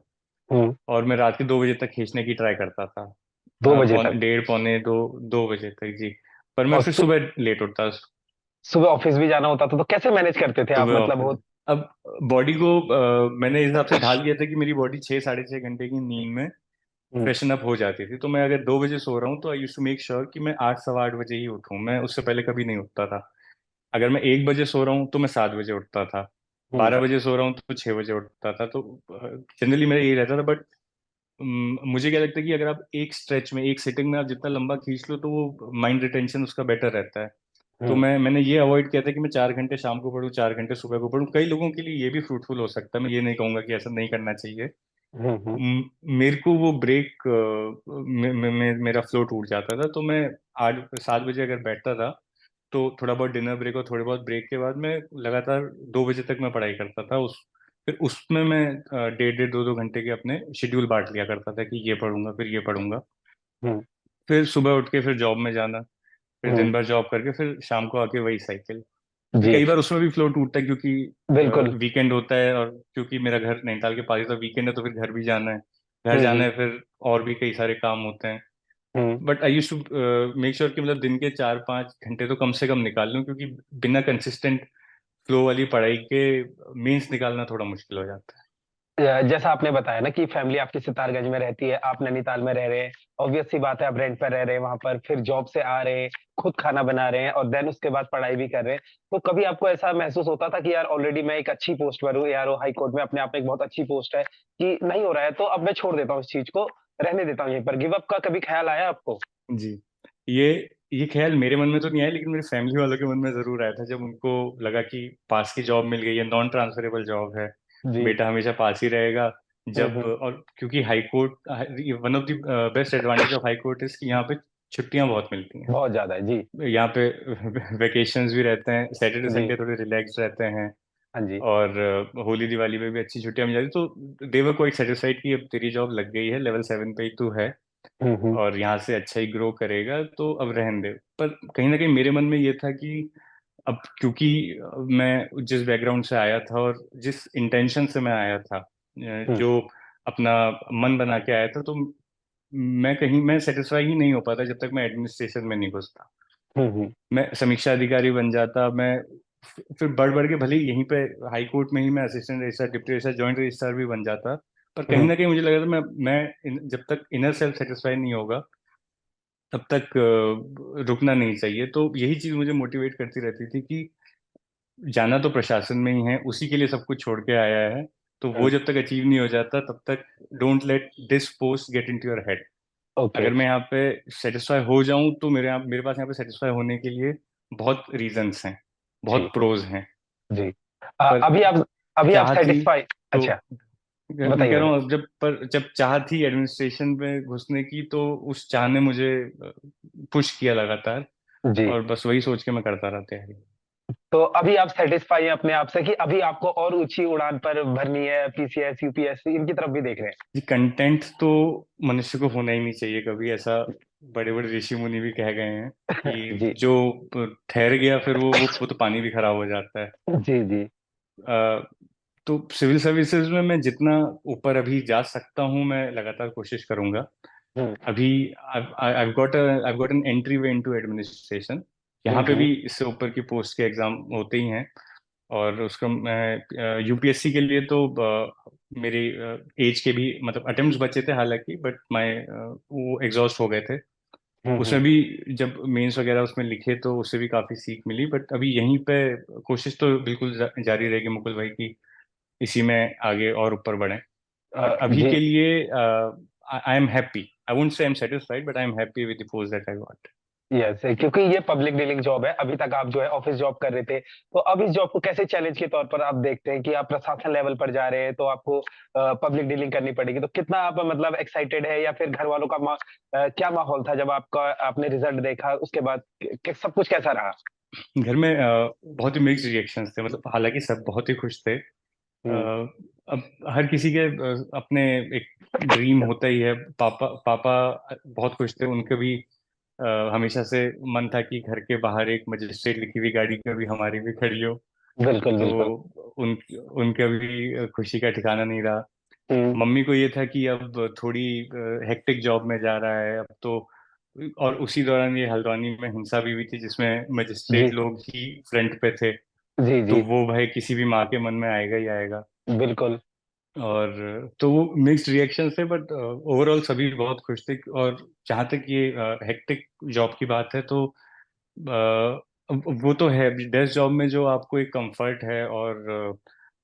हुँ, और मैं रात के 2 बजे तक खींचने की ट्राई करता था। 2 बजे तक। डेढ़ पौने दो, 2 बजे तक जी। पर मैं और फिर फिर सुबह लेट उठता। सुबह ऑफिस भी जाना होता था, तो कैसे मैनेज करते थे आप, सुबह मतलब ऑफिस, वो? अब बॉडी को मैंने इस हिसाब से ढाल दिया था कि मेरी बॉडी 6 साढ़े 6 घंटे की नींद में हम्म। फ्रेशन अप हो जाती थी। तो मैं अगर 2 बजे सो रहा हूँ तो I used to make sure कि मैं 8 सवा 8 बजे ही उठूँ, मैं उससे पहले कभी नहीं उठता था। अगर मैं 1 बजे सो रहा हूँ तो मैं 7 बजे उठता था, हम्म। 12 बजे सो रहा हूँ तो 6 बजे उठता था। तो जनरली मेरा यही रहता था। बट मुझे क्या लगता है कि अगर आप एक स्ट्रेच में, एक सिटिंग में आप जितना लंबा खींच लो तो वो माइंड रिटेंशन उसका बेटर रहता है। तो हम्म। मैंने ये अवॉइड किया था कि मैं 4 घंटे शाम को पढूं, 4 घंटे सुबह को पढूं। कई लोगों के लिए ये भी फ्रूटफुल हो सकता है, मैं ये नहीं कहूंगा कि ऐसा नहीं करना चाहिए। हम्म। हम्म। मेरे को वो ब्रेक मेरा फ्लो टूट जाता था। तो मैं 8 7 बजे अगर बैठता था तो थोड़ा बहुत डिनर ब्रेक और थोड़े बहुत ब्रेक के बाद मैं लगातार 2 बजे तक मैं पढ़ाई करता था। फिर उसमें मैं 1.5 1.5 2 2 घंटे के अपने शेड्यूल बांट लिया करता था कि ये पढ़ूंगा फिर ये पढ़ूंगा। हम्म। फिर सुबह उठ के फिर जॉब में जाना, फिर हम्म। दिन भर जॉब करके फिर शाम को आके वही साइकिल। फिर जी। कई बार उसमें भी फ्लो टूटता है क्योंकि बिल्कुल। वीकेंड होता है, और क्योंकि मेरा घर नैनीताल के पास ही, तो वीकेंड है तो फिर घर भी जाना है, घर हम्म। जाना हम्म। है फिर और भी कई सारे काम होते हैं। Hmm. But I used to make sure कि मतलब दिन के 4 5 घंटे तो कम से कम निकाल लूं, क्योंकि बिना कंसिस्टेंट फ्लो वाली पढ़ाई के मीन्स निकालना थोड़ा मुश्किल हो जाता है। जैसा आपने बताया ना कि फैमिली आपकी सितारगंज में रहती है, आप नैनीताल में रह रहे हैं। ऑब्वियस सी बात है, आप रेंट पर रह रहे हैं वहां पर, फिर जॉब से आ रहे हैं, खुद खाना बना रहे हैं और देन उसके बाद पढ़ाई भी कर रहे हैं। तो कभी आपको ऐसा महसूस होता था कि यार ऑलरेडी मैं एक अच्छी पोस्ट पर हूँ, यार वो हाई कोर्ट में अपने आप में एक बहुत अच्छी पोस्ट है, कि नहीं हो रहा है तो अब मैं छोड़ देता हूँ इस चीज को, रहने देता हूँ यहीं पर, गिव अप का कभी ख्याल आया आपको? जी, ये ये ख्याल मेरे मन में तो नहीं आया, लेकिन मेरे फैमिली वालों के मन में जरूर आया था जब उनको लगा कि पास की जॉब मिल गई है, नॉन ट्रांसफरेबल जॉब है, जी। बेटा हमेशा पास ही रहेगा। जब हम्म। और क्योंकि high court, one of the best advantage of high court is कि यहाँ पे छुट्टियां बहुत मिलती हैं। बहुत ज्यादा है जी। यहाँ पे वेकेशंस भी रहते हैं, सैटरडे जी। संडे थोड़े रिलैक्स रहते हैं, हाँ जी। और होली दिवाली में भी अच्छी छुट्टियां मिल जाती। तो दे वर क्वाइट सेटिस्फाइड कि अब तेरी जॉब लग गई है, लेवल 7 पे ही तू है हम्म। और यहाँ से अच्छा ही ग्रो करेगा, तो अब रहने दे। पर कहीं ना कहीं मेरे मन में ये था कि अब क्योंकि मैं जिस बैकग्राउंड से आया था और जिस इंटेंशन से मैं आया था, हम्म। जो अपना मन बना के आया था, तो मैं सेटिस्फाई ही नहीं हो पाता जब तक मैं एडमिनिस्ट्रेशन में नहीं घुसता। हम्म। मैं समीक्षा अधिकारी बन जाता, मैं फिर बढ़ बढ़ के भले ही यहीं पे हाई कोर्ट में ही मैं assistant registrar, deputy registrar, joint registrar भी बन जाता। पर कहीं हम्म। ना कहीं मुझे लगा था जब तक इनर सेल्फ सेटिस्फाई नहीं होगा तब तक रुकना नहीं चाहिए। तो यही चीज मुझे मोटिवेट करती रहती थी कि जाना तो प्रशासन में ही है, उसी के लिए सब कुछ छोड़ के आया है। तो वो हम्म। जब तक अचीव नहीं हो जाता तब तक don't let this post get into your head. Okay. अगर मैं यहाँ पे सेटिस्फाई हो जाऊं तो मेरे पास यहाँ पे सेटिस्फाई होने के लिए बहुत रीजंस हैं, जी। बहुत प्रोज हैं। जी। पर अभी आप चाह थी सेटिस्फाई? तो अच्छा। मैं बताइए कह रहा बताइए। हूँ, जब चाह थी एडमिनिस्ट्रेशन में घुसने की, तो उस चाह ने मुझे पुश किया लगातार, जी। और बस वही सोच के मैं करता रहा तैयारी। तो अभी आप सेटिस्फाई हैं अपने आप से कि अभी आपको और ऊंची उड़ान पर भरनी है, पीसीएस यूपीएससी इनकी तरफ भी देख रहे जी, कंटेंट तो मनुष्य को होना ही नहीं चाहिए कभी, ऐसा बड़े बड़े ऋषि मुनि भी कह गए हैं हैं? कि जी। जो ठहर गया फिर वो तो पानी भी खराब हो जाता है। जी। जी। अ, तो सिविल सर्विसेज में मैं जितना ऊपर अभी जा सकता हूँ मैं लगातार कोशिश करूंगा। हम्म। अभी I've got an entry way into administration. यहाँ पे हम्म। भी इससे ऊपर की पोस्ट के एग्जाम होते ही हैं, और उसका मैं यूपीएससी के लिए तो मेरी एज के भी मतलब अटेम्प्ट्स बचे थे हालांकि, बट वो एग्जॉस्ट हो गए थे। हम्म। उसमें भी जब मेंस वगैरह उसमें लिखे तो उससे भी काफी सीख मिली। बट अभी यहीं पे कोशिश तो बिल्कुल जारी रहेगी मुकुल भाई की, इसी में आगे और ऊपर बढ़े। बट अभी जी। के लिए I am happy, I won't say I am satisfied, but I am happy with the post that I got. Yes, क्योंकि ये पब्लिक डीलिंग जॉब है, अभी तक आप जो है ऑफिस जॉब कर रहे थे, तो अब इस जॉब को कैसे चैलेंज के तौर पर आप देखते हैं कि आप प्रशासन लेवल पर जा रहे हैं तो आपको पब्लिक डीलिंग करनी पड़ेगी, तो कितना आप मतलब एक्साइटेड है, या फिर घर वालों का क्या माहौल था जब आपने रिजल्ट देखा उसके बाद, सब कुछ कैसा रहा? घर में बहुत ही मिक्स्ड रिएक्शंस थे, मतलब हालांकि सब बहुत ही खुश थे। हम्म। अब हर किसी के अपने एक ड्रीम होता ही है। पापा पापा बहुत खुश थे, उनके भी हमेशा से मन था कि घर के बाहर एक मजिस्ट्रेट लिखी हुई गाड़ी कभी हमारी भी खड़ी हो। बिल्कुल तो बिल्कुल। उन उनका भी खुशी का ठिकाना नहीं रहा। हम्म। मम्मी को ये था कि अब थोड़ी हेक्टिक जॉब में जा रहा है, अब तो और उसी दौरान ये हल्द्वानी में हिंसा भी हुई थी, जिसमें जी मजिस्ट्रेट लोग ही फ्रंट पे थे। जी तो जी। वो भय किसी भी माँ के मन में आएगा ही आएगा। बिल्कुल। और तो वो मिक्स्ड रिएक्शन थे, बट ओवरऑल सभी बहुत खुश थे। और जहाँ तक ये हेक्टिक जॉब की बात है, तो वो तो है डेस्क जॉब में जो आपको एक कंफर्ट है, और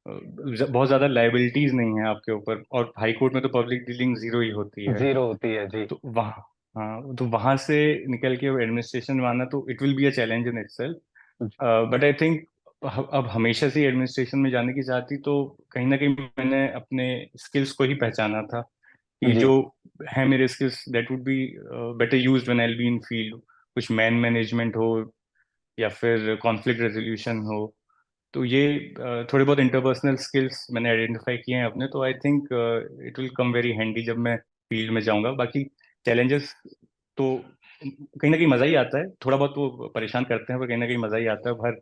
बहुत ज्यादा लाइबिलिटीज नहीं है आपके ऊपर, और हाई कोर्ट में तो पब्लिक डीलिंग जीरो ही होती है। जीरो होती है जी। तो वहाँ, हाँ, तो वहां से निकल के एडमिनिस्ट्रेशन में आना, तो it will be a challenge in itself. But I think अब हमेशा से एडमिनिस्ट्रेशन में जाने की चाहती, तो कहीं ना कहीं मैंने अपने स्किल्स को ही पहचाना था कि जी जो है मेरे skills that would be better used when I be in field. कुछ मैन मैनेजमेंट हो, या फिर कॉन्फ्लिक्ट रेजोल्यूशन हो। तो ये थोड़े बहुत इंटरपर्सनल स्किल्स मैंने आइडेंटिफाई किए हैं अपने, तो I think it will come very handy जब मैं फील्ड में जाऊंगा। बाकी चैलेंजेस तो कहीं ना कहीं मजा ही आता है, थोड़ा बहुत वो परेशान करते हैं, पर कहीं ना कहीं मजा ही आता है। हर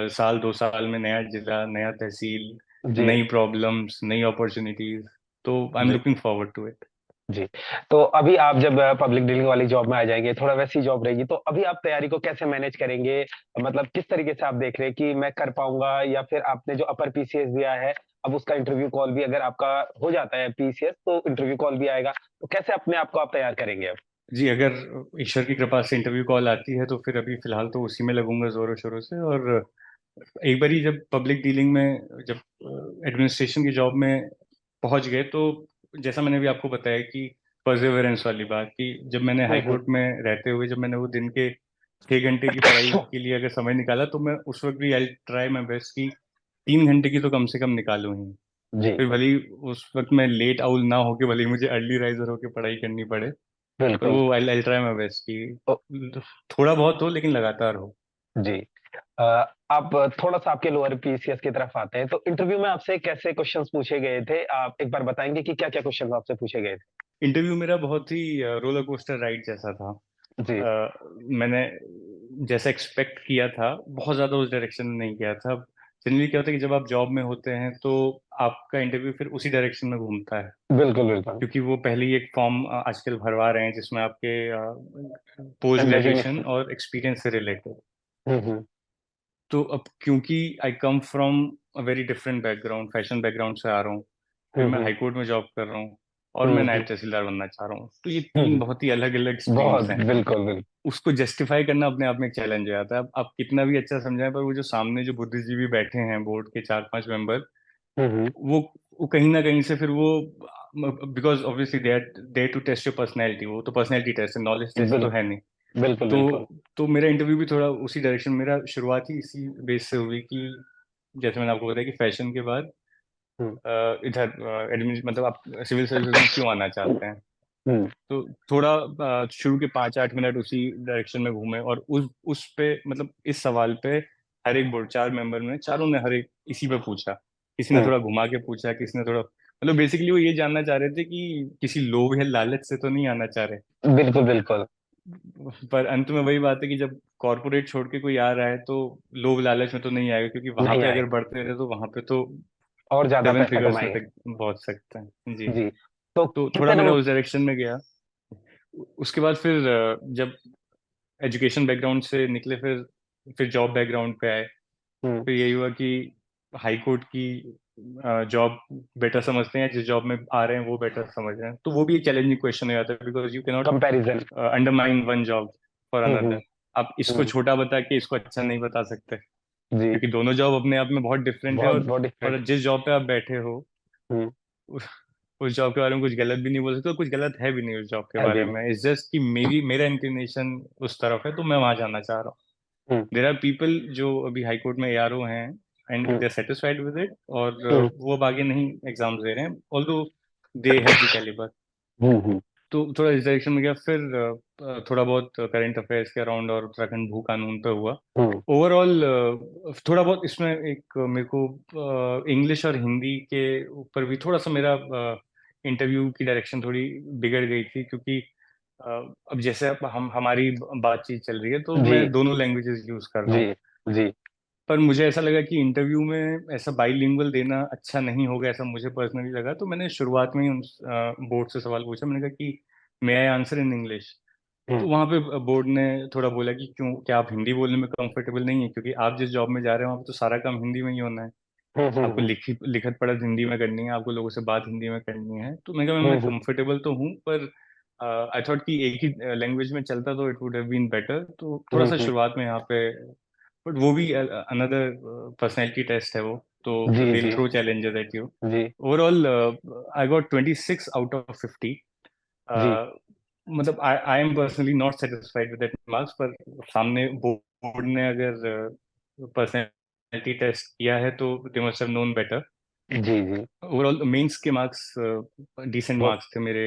साल 2 साल में नया जिला, नया तहसील, जी नई प्रॉब्लम्स, नई अपॉर्चुनिटीज। तो आई एम जी लुकिंग फॉरवर्ड टू इट। जी। तो अभी आप जब पब्लिक डीलिंग वाली जॉब में आ जाएंगे, थोड़ा वैसी जॉब रहेगी, तो अभी आप तैयारी को कैसे मैनेज करेंगे? मतलब किस तरीके से आप देख रहे हैं कि मैं कर पाऊंगा, या फिर आपने जो अपर पीसीएस दिया है, अब उसका इंटरव्यू कॉल भी अगर आपका हो जाता है पीसीएस, तो इंटरव्यू कॉल भी आएगा, तो कैसे अपने आप को आप तैयार करेंगे अब? जी, अगर ईश्वर की कृपा से इंटरव्यू कॉल आती है, तो फिर अभी फिलहाल तो उसी में लगूंगा जोरों शोरों से। और एक बारी जब पब्लिक डीलिंग में, जब एडमिनिस्ट्रेशन की जॉब में पहुंच गए, तो जैसा मैंने भी आपको बताया कि परसेवरेंस वाली बात, कि जब मैंने हाई हम्म। कोर्ट में रहते हुए, जब मैंने वो दिन के 6 घंटे की पढ़ाई के लिए अगर समय निकाला, तो मैं उस वक्त भी आई ट्राई माई बेस्ट कि 3 घंटे की तो कम से कम निकालूं ही। जी फिर भले ही उस वक्त मैं लेट आउल ना होके, भले ही मुझे अर्ली राइजर होके पढ़ाई करनी पड़े, पर बिल्कुल। वो आई ट्राई माई बेस्ट तो कि थोड़ा बहुत हो, लेकिन लगातार हो। जी। अ, आप थोड़ा सा आपके लोअर पीसीएस की तरफ आते हैं, तो इंटरव्यू में आपसे कैसे क्वेश्चंस पूछे गए थे? आप एक बार बताएंगे कि क्या क्या क्वेश्चन आपसे पूछे गए इंटरव्यू मेरा बहुत ही रोलर कोस्टर राइड जैसा था। थे? जी मैंने जैसा एक्सपेक्ट किया था, बहुत ज़्यादा उस डायरेक्शन में नहीं गया था। जनरली क्या होता है कि जब आप जॉब में होते हैं, तो आपका इंटरव्यू फिर उसी डायरेक्शन में घूमता है, बिल्कुल बिल्कुल। क्योंकि वो पहले ही एक फॉर्म आजकल भरवा रहे हैं, जिसमें आपके पोस्ट ग्रेजुएशन डेजिग्नेशन। और एक्सपीरियंस से रिलेटेड। हम्म। तो अब क्योंकि I come from a very different background, fashion background से आ रहा हूँ, फिर मैं हम्म। हाई कोर्ट में जॉब कर रहा हूँ, और मैं नायब हम्म। तहसीलदार बनना चाह रहा हूँ, तो ये तीन हम्म। बहुत ही अलग अलग स्ट्रीम्स बहुत हैं। बिल्कुल बिल्कुल। उसको जस्टिफाई करना अपने आप में एक चैलेंज हो जाता है। अब आप कितना भी अच्छा समझाएं, पर वो जो सामने जो बुद्धिजीवी बैठे हैं, बोर्ड के 4-5 मेंबर, हम्म। वो वो कहीं ना कहीं से फिर वो, because obviously they are there to test your personality. वो तो पर्सनैलिटी टेस्ट है, नॉलेज टेस्ट तो बिल्कुल है नहीं। बिल्कुल तो बिल्कुल। तो मेरा इंटरव्यू भी थोड़ा उसी डायरेक्शन, मेरा शुरुआत ही इसी बेस से हुई कि जैसे मैंने आपको बताया कि फैशन के बाद हम्म। इधर एडमिन, मतलब आप सिविल सर्विसेज में क्यों आना चाहते हैं। हम्म। तो थोड़ा शुरू के 5-8 मिनट उसी डायरेक्शन में घूमे, और उस पे, मतलब इस सवाल पे हर एक बोर्ड 4 मेंबर में, चारों ने हर एक इसी पे पूछा। किसी ने हम्म। थोड़ा घुमा के पूछा, किसी ने थोड़ा, मतलब बेसिकली वो ये जानना चाह रहे थे कि किसी लोभ या लालच से तो नहीं आना चाह रहे। बिल्कुल बिल्कुल। पर अंत में वही बात है कि जब कॉर्पोरेट छोड़ के कोई आ रहा है, तो लोभ लालच में तो नहीं आएगा, क्योंकि वहां नहीं पे अगर आएगा। बढ़ते रहे, तो वहां पे तो और ज्यादा 7 फिगर्स में कमाएंगे। तक पहुंच सकते हैं जी। जी। तो तो थोड़ा कितने मेरा नंबर? उस डायरेक्शन में गया। उसके बाद फिर जब एजुकेशन बैकग्राउंड से निकले, फिर जॉब बैकग्राउंड पे आए। हम्म। फिर यही हुआ कि हाई कोर्ट की जॉब बेटर समझते हैं, जिस जॉब में आ रहे हैं वो बेटर समझ रहे हैं, तो वो भी एक चैलेंजिंग क्वेश्चन हो जाता है, because you cannot comparison. Undermine one job for hmm. Another. आप इसको हम्म। छोटा बता के इसको अच्छा नहीं बता सकते, जी। क्योंकि दोनों जॉब अपने आप में बहुत डिफरेंट है। बहुत और बहुत डिफरेंट। जिस जॉब पे आप बैठे हो, हम्म। उस उस जॉब के बारे में कुछ गलत भी नहीं बोल सकते, और कुछ गलत है भी नहीं उस जॉब के है भी बारे नहीं। में। इट्स जस्ट कि मेरा इंक्लिनेशन उस तरफ है, तो मैं वहां जाना चाह रहा हूँ। हम्म। देर आर पीपल जो अभी हाई कोर्ट में एआरओ हैं, and hmm. They are satisfied with it, और हम्म। वो अब आगे नहीं एग्जाम्स दे रहे हैं, although they have the calibre. Hmm. तो थोड़ा इस डायरेक्शन में गया। फिर थोड़ा बहुत करंट अफेयर्स के अराउंड और उत्तराखंड भू कानून पे हुआ। हम्म। ओवरऑल थोड़ा बहुत इसमें एक मेरे को इंग्लिश और हिंदी के ऊपर भी थोड़ा सा मेरा इंटरव्यू की डायरेक्शन थोड़ी बिगड़ गई थी, क्योंकि अ, अब जैसे अब हम हमारी बातचीत चल रही है, तो जी मैं दोनों लैंग्वेजेस यूज कर रहा जी हूँ। जी। पर मुझे ऐसा लगा कि इंटरव्यू में ऐसा बाइलिंगुअल देना अच्छा नहीं होगा, ऐसा मुझे पर्सनली लगा। तो मैंने शुरुआत में ही उन बोर्ड से सवाल पूछा, मैंने कहा कि मे आई आंसर इन इंग्लिश। हम्म तो वहाँ पे बोर्ड ने थोड़ा बोला कि क्यों, क्या आप हिंदी बोलने में कंफर्टेबल नहीं है, क्योंकि आप जिस जॉब में जा रहे हैं वहाँ पे तो सारा काम हिंदी में ही होना है। आपको हम्म लिखत पढ़त हिंदी में करनी है, आपको लोगों से बात हिंदी में करनी है। तो मैं कहा मैं हम्म कंफर्टेबल तो हूँ, पर आई थॉट कि एक ही लैंग्वेज में चलता तो it would have been better. तो थोड़ा सा हम्म, शुरुआत में यहाँ पे, बट वो भी अनदर पर्सनैलिटी टेस्ट है वो, तो जी दे विल जी थ्रो चैलेंजेस एट यू। जी overall I got 26 out of 50। जी मतलब I am personally not satisfied with that marks, पर सामने बोर्ड ने अगर पर्सनैलिटी टेस्ट किया है तो they must have known better. जी जी। ओवरऑल मेंस के मार्क्स डिसेंट बहुत मार्क्स थे मेरे।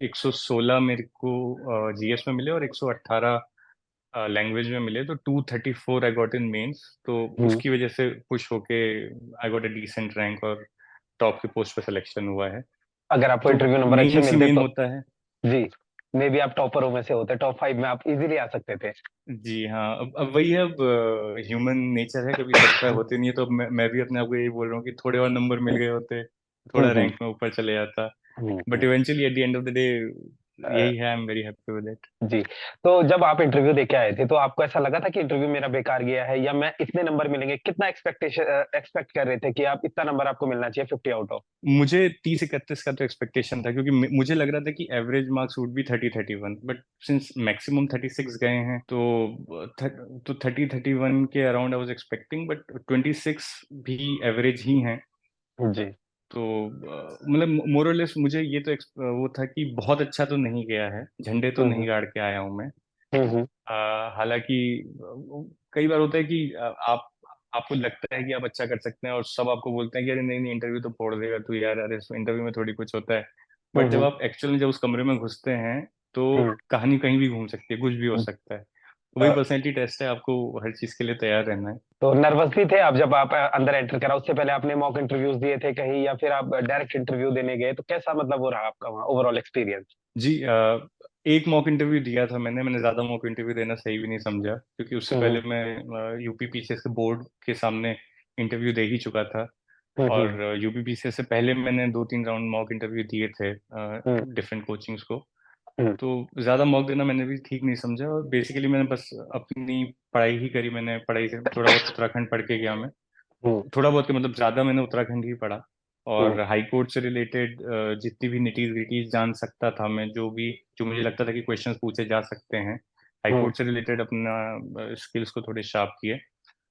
116 मेरे को जीएस में मिले और 118 लैंग्वेज में मिले, तो 234 आई गॉट इन मेंस। तो हम्म। उसकी वजह से पुश होके I got a decent rank और टॉप की पोस्ट पे सिलेक्शन हुआ है। अगर आपको तो इंटरव्यू नंबर अच्छे मेंस ही मिलते मेन तो होता है। जी, मे बी आप टॉपरों में से होते, टॉप 5 में आप इजीली आ सकते थे। जी हाँ, अब वही है, अब ह्यूमन नेचर है, कभी सबका होते नहीं है। तो अब मैं भी अपने आप को यही बोल रहा हूँ कि थोड़े और नंबर मिल गए होते, थोड़ा हम्म रैंक में ऊपर चले जाता। But hmm. Eventually at the end of the day uh, यही है, I am very happy with it. जी, तो जब आप इंटरव्यू देके आए थे तो आपको ऐसा लगा था कि इंटरव्यू मेरा बेकार गया है, या मैं इतने नंबर मिलेंगे, कितना एक्सपेक्ट कर रहे थे कि आप इतना नंबर आपको मिलना चाहिए 50 आउट ऑफ? मुझे 30-31 का तो एक्सपेक्टेशन था, क्योंकि मुझे लग रहा था कि average marks would be 30-31, but since maximum 36 गए हैं तो 30-31 के around I was expecting, but 26 भी एवरेज ही हैं। जी। तो मतलब मोर और लेस मुझे ये तो वो था कि बहुत अच्छा तो नहीं गया है, झंडे तो नहीं हम्म गाड़ के आया हूँ मैं। हम्म हालांकि कई बार होता है कि आपको लगता है कि आप अच्छा कर सकते हैं और सब आपको बोलते हैं कि अरे नहीं नहीं, इंटरव्यू तो फोड़ देगा तू यार, अरे इंटरव्यू में थोड़ी कुछ होता है। बट जब हम्म आप एक्चुअली जब उस कमरे में घुसते हैं तो हम्म। कहानी कहीं भी घूम सकती है, कुछ भी हो सकता है। वही पर्सनैलिटी टेस्ट है, आपको हर चीज के लिए तैयार रहना है। तो नर्वस भी थे आप जब आप अंदर एंटर करा, उससे पहले आपने मॉक इंटरव्यूज दिए थे कहीं, या फिर आप डायरेक्ट इंटरव्यू देने गए, तो कैसा मतलब वो रहा आपका वहाँ ओवरऑल एक्सपीरियंस? जी, एक मॉक इंटरव्यू दिया था मैंने ज्यादा मॉक इंटरव्यू देना सही भी नहीं समझा, क्योंकि उससे हम्म पहले मैं यूपी पीसीएस के बोर्ड के सामने इंटरव्यू दे ही चुका था। हम्म और यूपी पीसीएस से पहले मैंने 2-3 राउंड मॉक इंटरव्यू दिए थे हम्म डिफरेंट कोचिंग्स को। हम्म तो ज़्यादा मॉक देना मैंने भी ठीक नहीं समझा, और बेसिकली मैंने बस अपनी पढ़ाई ही करी। मैंने पढ़ाई से थोड़ा बहुत उत्तराखंड पढ़ के गया मैं। हम्म थोड़ा बहुत के मतलब ज़्यादा मैंने उत्तराखंड ही पढ़ा। हम्म और हाई कोर्ट से रिलेटेड जितनी भी निटीज ग्रिटीज जान सकता था मैं, जो मुझे लगता था कि क्वेश्चंस पूछे जा सकते हैं हाई हम्म कोर्ट से रिलेटेड, अपना स्किल्स को थोड़े शार्प किए।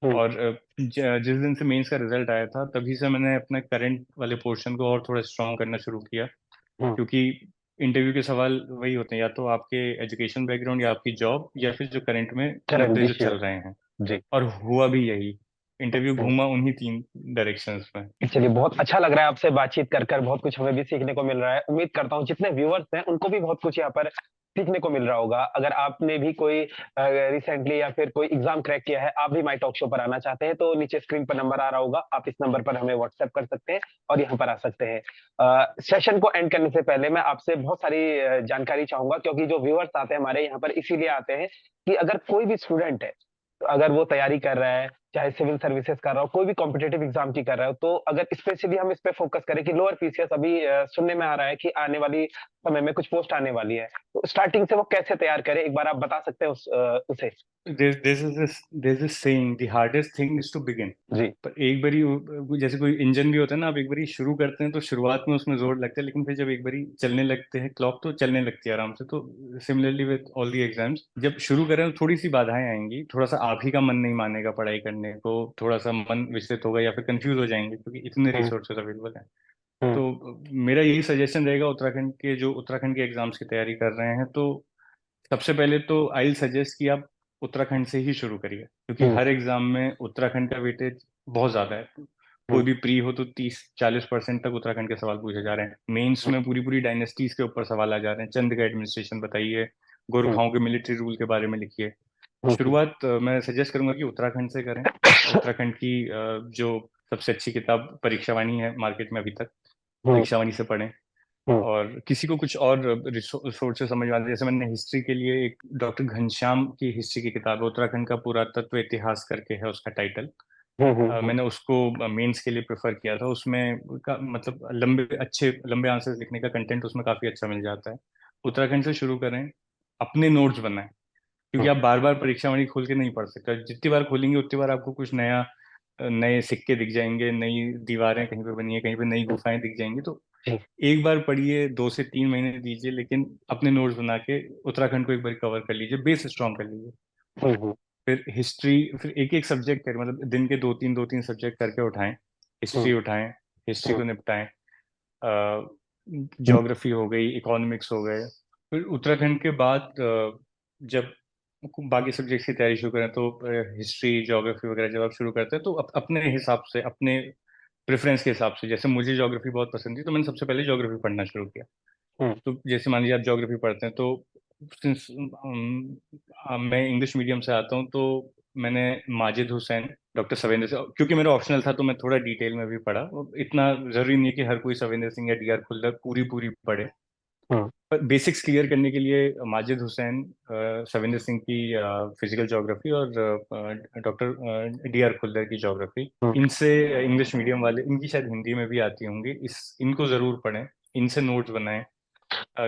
हम्म और जिस दिन से मेंस का रिजल्ट आया था तभी से मैंने अपने करंट वाले पोर्शन को और थोड़ा स्ट्रॉन्ग करना शुरू किया। हम्म। क्योंकि इंटरव्यू के सवाल वही होते हैं, या तो आपके एजुकेशन बैकग्राउंड या आपकी जॉब, या फिर जो करंट में करंट मुद्दे जो इश्यू। चल रहे हैं। जी। और हुआ भी यही, इंटरव्यू हम्म। घूमा उन्हीं 3 डायरेक्शंस में। चलिए, बहुत अच्छा लग रहा है आपसे बातचीत कर कर, बहुत कुछ हमें भी सीखने को मिल रहा है। उम्मीद करता हूँ जितने व्यूअर्स हैं उनको भी बहुत कुछ यहाँ पर सीखने को मिल रहा होगा। अगर आपने भी कोई रिसेंटली या फिर कोई एग्जाम क्रैक किया है, आप भी माई टॉक शो पर आना चाहते हैं, तो नीचे स्क्रीन पर नंबर आ रहा होगा, आप इस नंबर पर हमें व्हाट्सएप कर सकते हैं और यहाँ पर आ सकते हैं। सेशन को एंड करने से पहले मैं आपसे बहुत सारी जानकारी चाहूंगा, क्योंकि जो व्यूअर्स आते हैं हमारे यहाँ पर इसीलिए आते हैं कि अगर कोई भी स्टूडेंट है, तो अगर वो तैयारी कर रहा है, चाहे सिविल सर्विसेज कर रहा हो, कोई भी कॉम्पिटेटिव एग्जाम की कर रहा हो, तो अगर स्पेशली हम इस पे फोकस करें कि लोअर पीसीएस अभी सुनने में आ रहा है कि आने वाली समय में कुछ पोस्ट आने वाली है, तो स्टार्टिंग से वो कैसे तैयार करे, एक बार आप बता सकते हैं उसे? there's this saying, the hardest thing is to begin। जी। पर एक बारी जैसे कोई इंजन भी होता है ना, आप एक बारी शुरू करते हैं तो शुरुआत में उसमें जोर लगता है, लेकिन फिर जब एक बारी चलने लगते हैं क्लॉक, तो चलने लगती है आराम से। तो similarly with all the exams, जब शुरू करें तो थोड़ी सी बाधाएं आएंगी, थोड़ा सा आप ही का मन नहीं मानेगा पढ़ाई करने को, थोड़ा सा मन विचलित होगा, या फिर कंफ्यूज हो जाएंगे, क्योंकि इतने हम्म रिसोर्सेज अवेलेबल हैं। हम्म तो मेरा यही सजेशन रहेगा उत्तराखंड के एग्जाम्स की तैयारी कर रहे हैं, तो सबसे पहले तो आई सजेस्ट कि आप उत्तराखंड से ही शुरू करिए, क्योंकि हम्म हर एग्जाम में उत्तराखंड का वेटेज बहुत ज्यादा है। कोई हम्म भी प्री हो तो 30-40% तक उत्तराखंड के सवाल पूछे जा रहे हैं। मेंस में पूरी पूरी डायनेस्टीज के ऊपर सवाल आ जा रहे हैं, चंद का एडमिनिस्ट्रेशन बताइए, हम्म गोरखाओं के मिलिट्री रूल के बारे में लिखिए। हम्म शुरुआत मैं सजेस्ट करूंगा कि उत्तराखंड से करें। उत्तराखंड की जो सबसे अच्छी किताब परीक्षा वाणी है मार्केट में अभी तक, हम्म परीक्षा वाणी से पढ़ें। हम्म और किसी को कुछ और रिसोर्स से समझ में आता है, जैसे मैंने हिस्ट्री के लिए एक डॉक्टर घनश्याम की हिस्ट्री की किताब है, उत्तराखंड का पुरातत्व इतिहास करके है उसका टाइटल। हम्म। मैंने उसको मेंस के लिए प्रेफर किया था। उसमें मतलब लंबे आंसर्स लिखने का कंटेंट उसमें काफ़ी अच्छा मिल जाता है। उत्तराखंड से शुरू करें, अपने नोट्स बनाएं, क्योंकि आप बार बार परीक्षावणी खोल के नहीं पढ़ सकते। जितनी बार खोलेंगे उतनी बार आपको कुछ नया, नए सिक्के दिख जाएंगे, नई दीवारें कहीं पे बनी है, कहीं पे नई गुफाएं दिख जाएंगी। तो जी। एक बार पढ़िए, 2 से 3 महीने दीजिए, लेकिन अपने नोट्स बना के उत्तराखंड को एक बार कवर कर लीजिए, बेस स्ट्रॉन्ग कर लीजिए। हम्म। फिर हिस्ट्री, फिर एक एक सब्जेक्ट कर, मतलब दिन के दो तीन सब्जेक्ट करके उठाएं। हिस्ट्री हम्म। उठाएं, हिस्ट्री हम्म। को निपटाएं। ज्योग्राफी हो गई, इकोनॉमिक्स हो गए। फिर उत्तराखंड के बाद जब बाकी सब्जेक्ट्स की तैयारी शुरू करें, तो हिस्ट्री ज्योग्राफी वगैरह जब आप शुरू करते हैं, तो अपने हिसाब से, अपने प्रेफरेंस के हिसाब से, जैसे मुझे ज्योग्राफी बहुत पसंद थी तो मैंने सबसे पहले ज्योग्राफी पढ़ना शुरू किया। हम्म। तो जैसे मान लीजिए आप ज्योग्राफी पढ़ते हैं, तो सिंस मैं इंग्लिश मीडियम से आता हूँ, तो मैंने माजिद हुसैन, डॉक्टर सवेंद्र सिंह, क्योंकि मेरा ऑप्शनल था तो मैं थोड़ा डिटेल में भी पढ़ा। इतना जरूरी नहीं है कि हर कोई सवेंद्र सिंह या डी आर खुल्लर पूरी पूरी पढ़े, हम्म। पर बेसिक्स क्लियर करने के लिए माजिद हुसैन, सविंदर सिंह की फिजिकल ज्योग्राफी, और डॉक्टर डी आर खुल्लर की ज्योग्राफी, हम्म। इनसे, इंग्लिश मीडियम वाले, इनकी शायद हिंदी में भी आती होंगी, इनको जरूर पढ़ें, इनसे नोट्स बनाएं।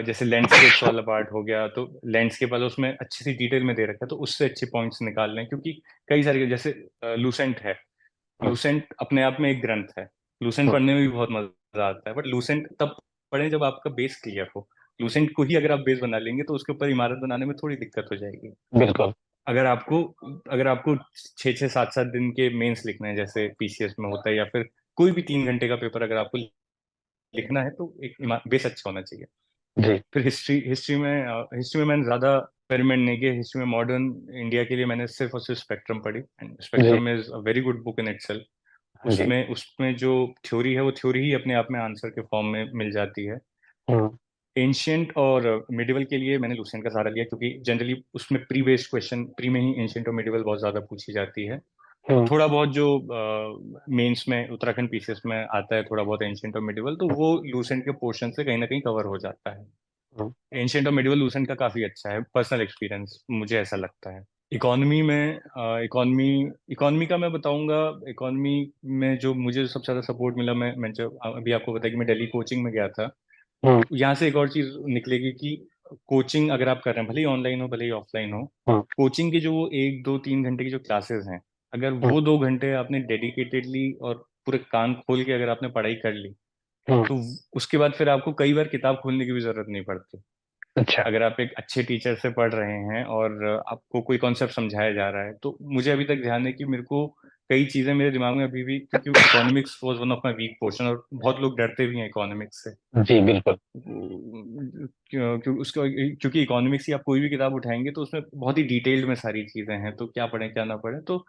जैसे लैंडस्केप्स वाला पार्ट हो गया, तो लैंडस्केप वाला उसमें अच्छी सी डिटेल में दे रखा है, तो उससे अच्छे पॉइंट्स निकाल लें, क्योंकि कई सारे, जैसे लूसेंट है, हम्म। लूसेंट अपने आप में एक ग्रंथ है। लूसेंट हम्म। पढ़ने में भी बहुत मजा आता है, बट लूसेंट तब पढ़ें जब आपका बेस क्लियर हो। लूसेंट को ही अगर आप बेस बना लेंगे तो उसके ऊपर इमारत बनाने में थोड़ी दिक्कत हो जाएगी। बिल्कुल। अगर आपको अगर आपको 6 6 7 7 दिन के मेंस लिखना है, जैसे पीसीएस में होता है, या फिर कोई भी 3 घंटे का पेपर अगर आपको लिखना है, तो एक बेस अच्छा होना चाहिए। जी। फिर हिस्ट्री में मैंने ज्यादा एक्सपेरिमेंट नहीं किया। हिस्ट्री में मॉडर्न इंडिया के लिए मैंने सिर्फ और सिर्फ स्पेक्ट्रम पढ़ी, एंड जी। Spectrum is a very good book in itself. जी। उसमें उसमें जो थ्योरी है, वो थ्योरी ही अपने आप में आंसर के फॉर्म में मिल जाती है। हम्म। एंशियंट और मिडिवल के लिए मैंने लुसेंट का सहारा लिया, क्योंकि जनरली उसमें प्री बेस्ड क्वेश्चन, प्री में ही एंशियंट और मिडिवल बहुत ज्यादा पूछी जाती है। हम्म। थोड़ा बहुत जो मेंस में उत्तराखंड पीसीएस में आता है, थोड़ा बहुत एंशियंट और मिडिवल, तो वो लूसेंट के पोर्शन से कहीं ना कहीं कवर हो जाता है। हम्म। एंशियंट और मिडिवल लूसेंट का काफी अच्छा है, पर्सनल एक्सपीरियंस मुझे ऐसा लगता है। इकोनॉमी में, इकोनॉमी इकोनॉमी का मैं बताऊंगा। इकोनॉमी में जो मुझे सबसे ज्यादा सपोर्ट मिला, मैं जो अभी आपको बताया कि मैं दिल्ली कोचिंग में गया था, हम्म। तो यहाँ से एक और चीज निकलेगी कि कोचिंग अगर आप कर रहे हैं, भले ही ऑनलाइन हो भले ही ऑफलाइन हो, हम्म। कोचिंग की जो वो 1 2 3 घंटे की जो क्लासेस हैं, अगर हम्म। वो 2 घंटे आपने डेडिकेटेडली और पूरे कान खोल के अगर आपने पढ़ाई कर ली, हम्म। तो उसके बाद फिर आपको कई बार किताब खोलने की भी जरूरत नहीं पड़ती। अच्छा। अगर आप एक अच्छे टीचर से पढ़ रहे हैं और आपको कोई कॉन्सेप्ट समझाया जा रहा है, तो मुझे अभी तक ध्यान है कि मेरे को कई चीजें मेरे दिमाग में अभी भी, क्योंकि economics was one of my weak portion, और बहुत लोग डरते भी हैं इकोनॉमिक्स से। जी बिल्कुल। क्योंकि इकोनॉमिक्स की आप कोई भी किताब उठाएंगे तो उसमें बहुत ही डिटेल्ड में सारी चीजें हैं, तो क्या पढ़ें क्या ना पढ़ें। तो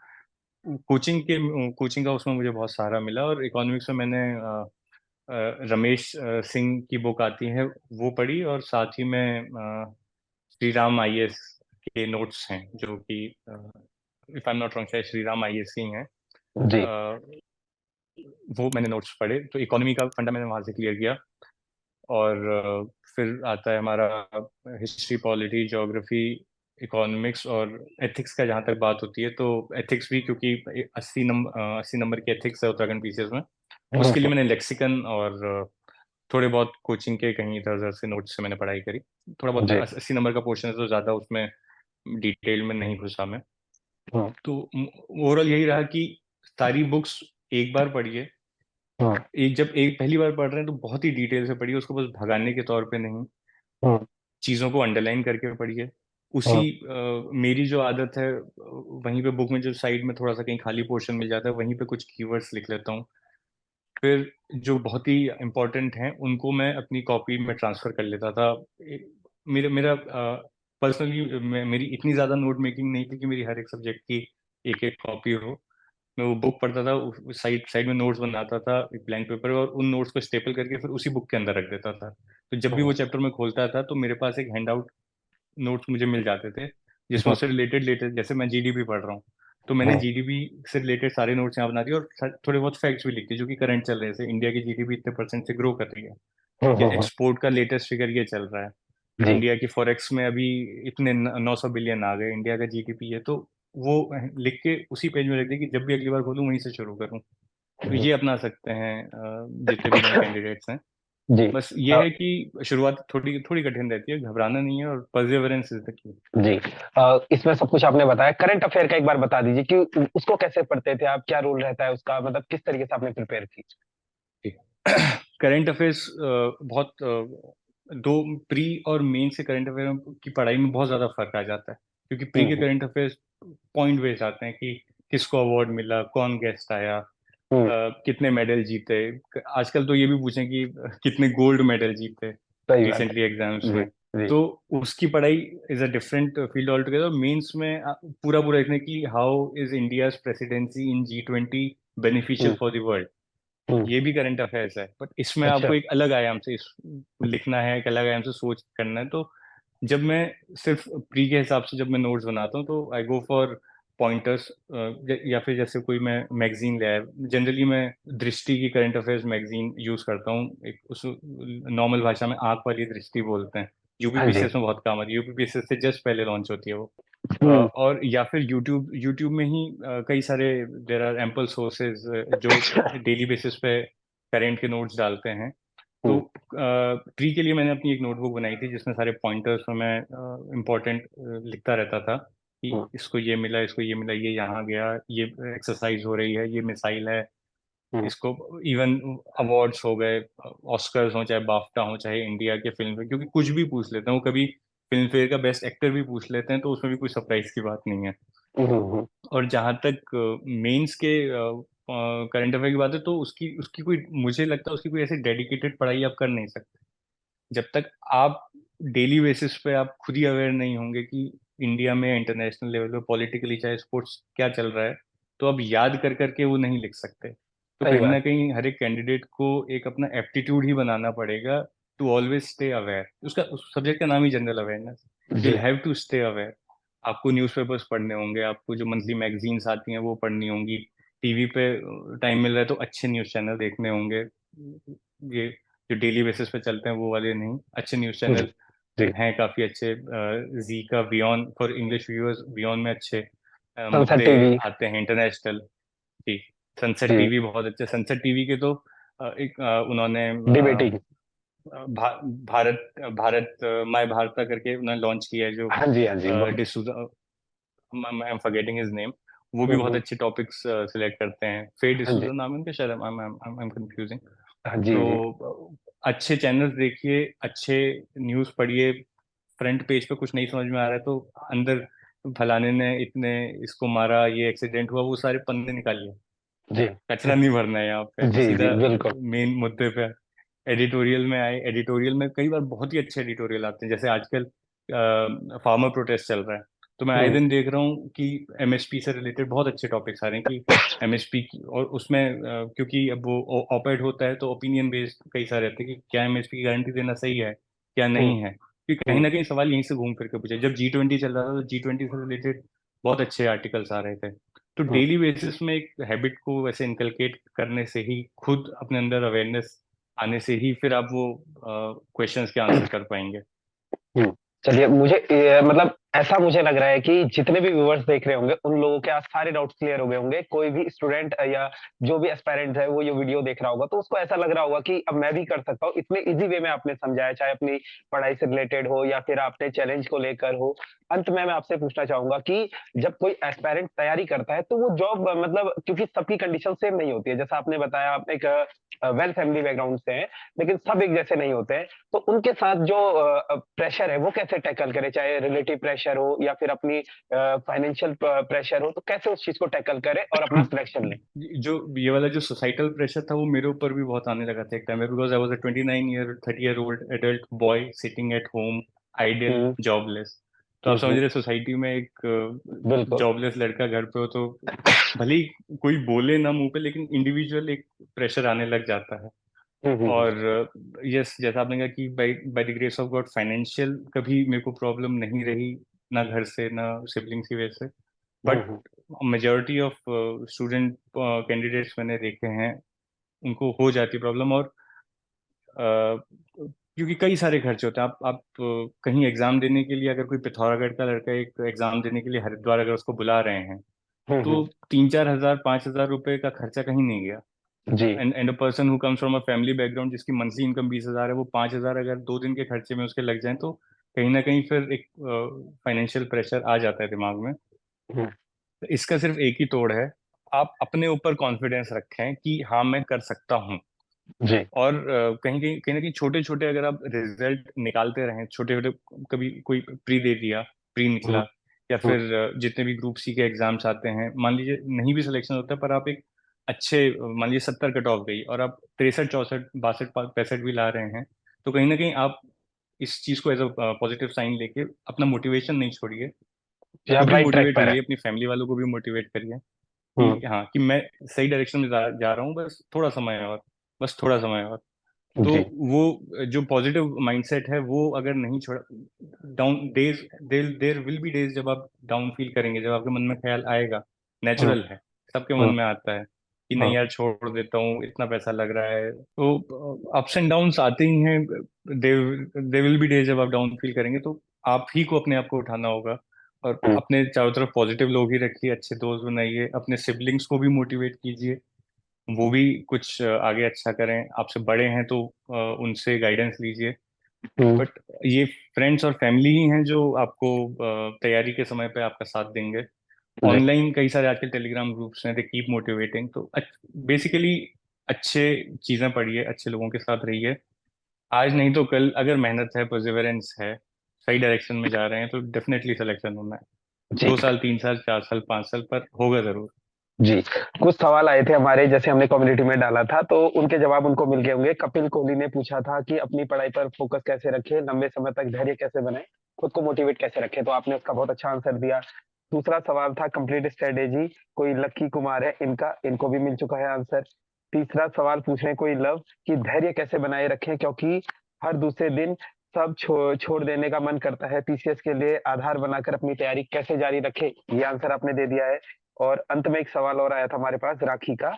कोचिंग का उसमें मुझे बहुत सहारा मिला। और इकोनॉमिक्स में मैंने रमेश सिंह की बुक आती है, वो पढ़ी, और साथ ही में श्री राम आईएएस के नोट्स हैं, जो कि if I am not wrong शायद श्री राम आईएएस ही हैं। जी। अ, वो मैंने नोट्स पढ़े, तो इकोनॉमी का फंडा मैंने वहां से क्लियर किया। और फिर आता है हमारा हिस्ट्री, पॉलिटी, ज्योग्राफी, इकोनॉमिक्स और एथिक्स का जहाँ तक बात होती है, तो एथिक्स भी, क्योंकि 80 नंबर की एथिक्स है उत्तराखंड पीसीएस में, उसके लिए मैंने लेक्सिकन और थोड़े बहुत कोचिंग के कहीं इधर उधर से नोट्स से मैंने पढ़ाई करी। थोड़ा बहुत जी। 80 नंबर का पोर्शन है, तो ज़्यादा उसमें डिटेल में नहीं घुसा मैं। हम्म। तो ओवरऑल यही रहा कि सारी बुक्स एक बार पढ़िए। हम्म। जब एक पहली बार पढ़ रहे हैं तो बहुत ही डिटेल से पढ़िए, उसको बस भगाने के तौर पे नहीं, हम्म। चीज़ों को अंडरलाइन करके पढ़िए। उसी हम्म। मेरी जो आदत है, वहीं पे बुक में जो साइड में थोड़ा सा कहीं खाली पोर्शन मिल जाता है, वहीं पे कुछ कीवर्ड्स लिख लेता हूँ। फिर जो बहुत ही इम्पोर्टेंट हैं उनको मैं अपनी कॉपी में ट्रांसफर कर लेता था। मेरा मेरा पर्सनली मेरी इतनी ज़्यादा नोट मेकिंग नहीं थी कि मेरी हर एक सब्जेक्ट की एक एक कॉपी हो। मैं वो बुक पढ़ता था, साइड साइड में नोट्स बनाता था ब्लैंक पेपर, और उन नोट्स को स्टेपल करके फिर उसी बुक के अंदर रख देता था। तो जब भी हम्म। वो चैप्टर में खोलता था, तो मेरे पास एक हैंड आउट नोट्स मुझे मिल जाते थे, जिसमें हम्म। उससे रिलेटेड लेटेस्ट, जैसे मैं जीडीपी पढ़ रहा हूँ, तो मैंने हम्म। जीडीपी से रिलेटेड सारे नोट्स यहाँ बना दिए, और थोड़े बहुत फैक्ट्स भी लिख दिए जो कि करंट चल रहे हैं, जैसे इंडिया की जीडीपी इतने परसेंट से ग्रो कर रही है, या हम्म। एक्सपोर्ट का लेटेस्ट फिगर ये चल रहा है, जी। इंडिया की फॉरेक्स में अभी इतने 900 बिलियन आ गए, इंडिया का जीडीपी है। तो वो लिख के उसी पेज में रख दिया कि जब भी अगली बार खोलूँ वहीं से शुरू करूँ। तो हम्म। ये अपना सकते हैं जितने भी नए कैंडिडेट्स हैं। जी। बस ये है कि शुरुआत थोड़ी थोड़ी कठिन रहती है, घबराना नहीं है, और परसेवरेंस इज द की। जी। इसमें सब कुछ आपने बताया, करंट अफेयर का एक बार बता दीजिए कि उसको कैसे पढ़ते थे आप, क्या रोल रहता है उसका, मतलब किस तरीके से आपने प्रिपेयर की? करंट अफेयर्स बहुत दो प्री और मेन से करंट अफेयर की पढ़ाई में बहुत ज़्यादा फर्क आ जाता है, क्योंकि प्री के हम्म। करंट अफेयर्स पॉइंट बेस्ड आते हैं कि किसको अवार्ड मिला, कौन गेस्ट आया, हम्म। कितने मेडल जीते। आजकल तो ये भी पूछें कि कितने गोल्ड मेडल जीते सही बात रिसेंटली एग्जाम्स है। जी। में। जी। तो उसकी पढ़ाई is a different field all together. Mains में पूरा पूरा देखने की how is India's presidency in G20 beneficial hmm. For the world, hmm. ये भी करंट अफेयर्स है। बट इसमें अच्छा। आपको एक अलग आयाम से लिखना है, एक अलग आयाम से सोच करना है। तो जब मैं सिर्फ प्री के हिसाब से जब मैं नोट्स बनाता हूँ, तो आई गो फॉर पॉइंटर्स, या फिर जैसे कोई मैं मैगजीन ले आया, जनरली मैं दृष्टि की करंट अफेयर्स मैगजीन यूज करता हूँ। एक उस नॉर्मल भाषा में आंख वाली दृष्टि बोलते हैं, हाँ जी। यूपीपीसीएस में बहुत काम आती है, यूपीपीसीएस से जस्ट पहले लॉन्च होती है वो। हम्म। और या फिर यूट्यूब में ही कई सारे देर आर एम्पल सोर्सेज जो डेली बेसिस पे करेंट के नोट्स डालते हैं। तो हम्म। प्री के लिए मैंने अपनी एक नोटबुक बनाई थी जिसमें सारे पॉइंटर्स में मैं इम्पोर्टेंट लिखता रहता था कि हम्म। इसको ये मिला, इसको ये मिला, ये यहाँ गया, ये एक्सरसाइज हो रही है, ये मिसाइल है, हम्म। इसको इवन अवार्ड्स हो गए, ऑस्कर्स हो चाहे बाफ्टा हो चाहे इंडिया के फिल्म फेयर, क्योंकि कुछ भी पूछ लेते हैं वो, कभी फिल्म फेयर का बेस्ट एक्टर भी पूछ लेते हैं, तो उसमें भी कोई सरप्राइज की बात नहीं है। हम्म। और जहाँ तक मेंस के करंट अफेयर की बात है, तो उसकी उसकी कोई, मुझे लगता है उसकी कोई ऐसी डेडिकेटेड पढ़ाई आप कर नहीं सकते जब तक आप डेली बेसिस पे आप खुद ही अवेयर नहीं होंगे कि इंडिया में इंटरनेशनल लेवल पे पॉलिटिकली चाहे स्पोर्ट्स क्या चल रहा है। तो आप याद कर करके वो नहीं लिख सकते। तो सही कहीं ना बात। कहीं हर एक कैंडिडेट को एक अपना एप्टीट्यूड ही बनाना पड़ेगा टू ऑलवेज स्टे अवेयर। उसका उस सब्जेक्ट का नाम ही जनरल अवेयरनेस। यू विल जी। Have to stay aware. आपको न्यूज़पेपर्स पढ़ने होंगे, आपको जो मंथली मैगजीन्स आती हैं वो पढ़नी होंगी, टीवी पे टाइम मिल रहा है तो अच्छे न्यूज़ चैनल देखने होंगे, ये जो डेली बेसिस पे चलते हैं वो वाले नहीं, अच्छे न्यूज़ जी। चैनल जी। हैं काफ़ी अच्छे। जी का beyond for English viewers, beyond में अच्छे सनसेट मुद्दे टीवी। आते हैं इंटरनेशनल। जी, सनसेट जी। टीवी बहुत अच्छा। सनसेट टीवी के तो एक उन्होंने डिबेटिंग। भारत भारत माय भारता करके उन्होंने लॉन्च किया है, जो हाँ जी, हाँ जी, D'Souza, I am forgetting his name. वो भी बहुत हम्म। अच्छे टॉपिक्स सिलेक्ट करते हैं। फे हाँ जी। डिसूजा नाम है उनका शायद, आई एम कंफ्यूजिंग। हाँ जी। तो जी। अच्छे चैनल्स देखिए, अच्छे न्यूज़ पढ़िए। फ्रंट पेज पे कुछ नहीं समझ में आ रहा है तो अंदर फलाने ने इतने इसको मारा, ये एक्सीडेंट हुआ, वो सारे पन्ने निकालिए। जी। कचरा नहीं भरना है यहाँ पे, जी। जी सीधा बिल्कुल। मेन मुद्दे पे। एडिटोरियल में आए, एडिटोरियल में कई बार बहुत ही अच्छे एडिटोरियल आते हैं। जैसे आजकल फार्मर प्रोटेस्ट चल रहा है, तो मैं आए हम्म। दिन देख रहा हूँ कि एमएसपी से रिलेटेड बहुत अच्छे टॉपिक्स आ रहे हैं कि एमएसपी की, और उसमें क्योंकि अब वो ऑपेड होता है तो ओपिनियन बेस्ड कई सारे रहते हैं कि क्या एमएसपी की गारंटी देना सही है, क्या हम्म। नहीं है। क्योंकि कहीं हम्म। ना कहीं सवाल यहीं से घूम फिर के पूछे। जब G20 चल रहा था तो G20 से रिलेटेड बहुत अच्छे आर्टिकल्स आ रहे थे। तो हम्म। डेली बेसिस में एक हैबिट को वैसे इनकलकेट करने से ही, खुद अपने अंदर अवेयरनेस आने से ही, फिर आप वो क्वेश्चंस के आंसर कर पाएंगे। हम्म। चलिए, मुझे मतलब ऐसा मुझे लग रहा है कि जितने भी व्यूअर्स देख रहे होंगे उन लोगों के आज सारे डाउट्स क्लियर हो गए होंगे। कोई भी स्टूडेंट या जो भी एस्पायरेंट है वो ये वीडियो देख रहा होगा तो उसको ऐसा लग रहा होगा कि अब मैं भी कर सकता हूँ। इतने इजी वे में आपने समझाया, चाहे अपनी पढ़ाई से रिलेटेड हो या फिर आपने चैलेंज को लेकर हो। अंत में मैं आपसे पूछना चाहूंगा कि जब कोई एस्पायरेंट तैयारी करता है तो वो जॉब मतलब, क्योंकि सबकी कंडीशन सेम नहीं होती है, जैसा आपने बताया आप एक वेल फैमिली बैकग्राउंड से हैं, लेकिन सब एक जैसे नहीं होते हैं। तो उनके साथ जो प्रेशर है वो कैसे टैकल करें, चाहे रिलेटिव प्रेशर हो या फिर अपनी फाइनेंशियल प्रेशर हो, तो कैसे उस चीज को टैकल करें और अपना सिलेक्शन लें? जो ये वाला जो सोसाइटल प्रेशर था वो मेरे ऊपर भी बहुत आने लगा था एक टाइम में, because I was a 30 year old adult boy sitting at home, ideal, hmm. Jobless. तो आप समझ हम्म। रहे सोसाइटी में एक बिल्कुल। जॉबलेस लड़का घर पे हो तो भले ही कोई बोले ना मुंह पे, लेकिन इंडिविजुअल एक प्रेशर आने लग जाता है। हम्म। और यस, जैसा आपने कहा कि by by the grace of God financial कभी मेरे को प्रॉब्लम नहीं रही, ना घर से ना सिबलिंग्स की वजह से। But hmm. Majority of student candidates मैंने देखे हैं उनको हो जाती प्रॉब्लम। और क्योंकि कई सारे खर्चे होते हैं। आप कहीं एग्जाम देने के लिए, अगर कोई पिथौरागढ़ का लड़का एक एग्जाम देने के लिए हरिद्वार अगर उसको बुला रहे हैं, तो हम्म। 3-4 हजार 5 हजार रुपए का खर्चा कहीं नहीं गया। जी। And a person who comes from a family background जिसकी मंथली इनकम 20,000 है, वो 5,000 अगर 2 दिन के खर्चे में उसके लग जाए तो कहीं ना कहीं फिर एक फाइनेंशियल प्रेशर आ जाता है दिमाग में। हम्म। तो इसका सिर्फ एक ही तोड़ है, आप अपने ऊपर कॉन्फिडेंस रखें कि हाँ मैं कर सकता हूँ। जी। और कहीं ना कहीं छोटे छोटे अगर आप रिजल्ट निकालते रहें, छोटे छोटे, कभी कोई प्री दे दिया, प्री हम्म। निकला, या हम्म। फिर जितने भी ग्रुप सी के एग्जाम्स आते हैं, मान लीजिए नहीं भी सिलेक्शन होता है पर आप एक अच्छे, मान लीजिए 70 कट ऑफ गई और आप 63, 64, 62, 65 भी ला रहे हैं, तो कहीं ना कहीं आप इस चीज को एज अ पॉजिटिव साइन लेके अपना मोटिवेशन नहीं छोड़िए। जी, खुद आप भी राइट ट्रैक मोटिवेट पर है। होइए, अपनी फैमिली वालों को भी मोटिवेट करिए हम्म। कि हाँ कि मैं सही डायरेक्शन में जा रहा हूँ, बस थोड़ा समय और, बस थोड़ा समय और। तो जी। वो जो पॉजिटिव माइंडसेट है वो अगर नहीं छोड़ा, down days, there will be days जब आप डाउन फील करेंगे, जब आपके मन में ख्याल आएगा, हम्म। नेचुरल है, सबके मन हम्म। में आता है कि नहीं हम्म। यार छोड़ देता हूँ, इतना पैसा लग रहा है, तो अप्स एंड डाउन्स आते ही हैं। दे विल बी डेज जब आप डाउन फील करेंगे, तो आप ही को अपने आप को उठाना होगा और हम्म। अपने चारों तरफ पॉजिटिव लोग ही रखिए, अच्छे दोस्त बनाइए, अपने सिबलिंग्स को भी मोटिवेट कीजिए, वो भी कुछ आगे अच्छा करें, आपसे बड़े हैं तो उनसे गाइडेंस लीजिए। हम्म। बट ये फ्रेंड्स और फैमिली ही हैं जो आपको तैयारी के समय पे आपका साथ देंगे। जी। ऑनलाइन कई सारे आजकल टेलीग्राम ग्रुप्स हैं, दे कीप मोटिवेटिंग, तो बेसिकली अच्छे चीजें पढ़िए, अच्छे लोगों के साथ रहिए। आज नहीं तो कल अगर मेहनत है, परसिवरेंस है, सही डायरेक्शन में जा रहे हैं, तो डेफिनेटली सिलेक्शन होना है। जी। 2 साल, 3 साल, 4 साल, 5 साल, पर होगा जरूर। जी। कुछ सवाल आए थे हमारे, जैसे हमने कम्युनिटी में डाला था तो उनके जवाब उनको मिल गए होंगे। कपिल कोहली ने पूछा था कि अपनी पढ़ाई पर फोकस कैसे रखें, लंबे समय तक धैर्य कैसे बनाएं, खुद को मोटिवेट कैसे रखें, तो आपने उसका बहुत अच्छा आंसर दिया। दूसरा सवाल था कंप्लीट स्ट्रेटेजी, कोई लक्की कुमार है इनका, इनको भी मिल चुका है आंसर। तीसरा सवाल पूछ रहे हैं कोई लव, कि धैर्य कैसे बनाए रखें क्योंकि हर दूसरे दिन सब छोड़ देने का मन करता है, पीसीएस के लिए आधार बनाकर अपनी तैयारी कैसे जारी रखें, ये आंसर आपने दे दिया है। और अंत में एक सवाल और आया था हमारे पास राखी का,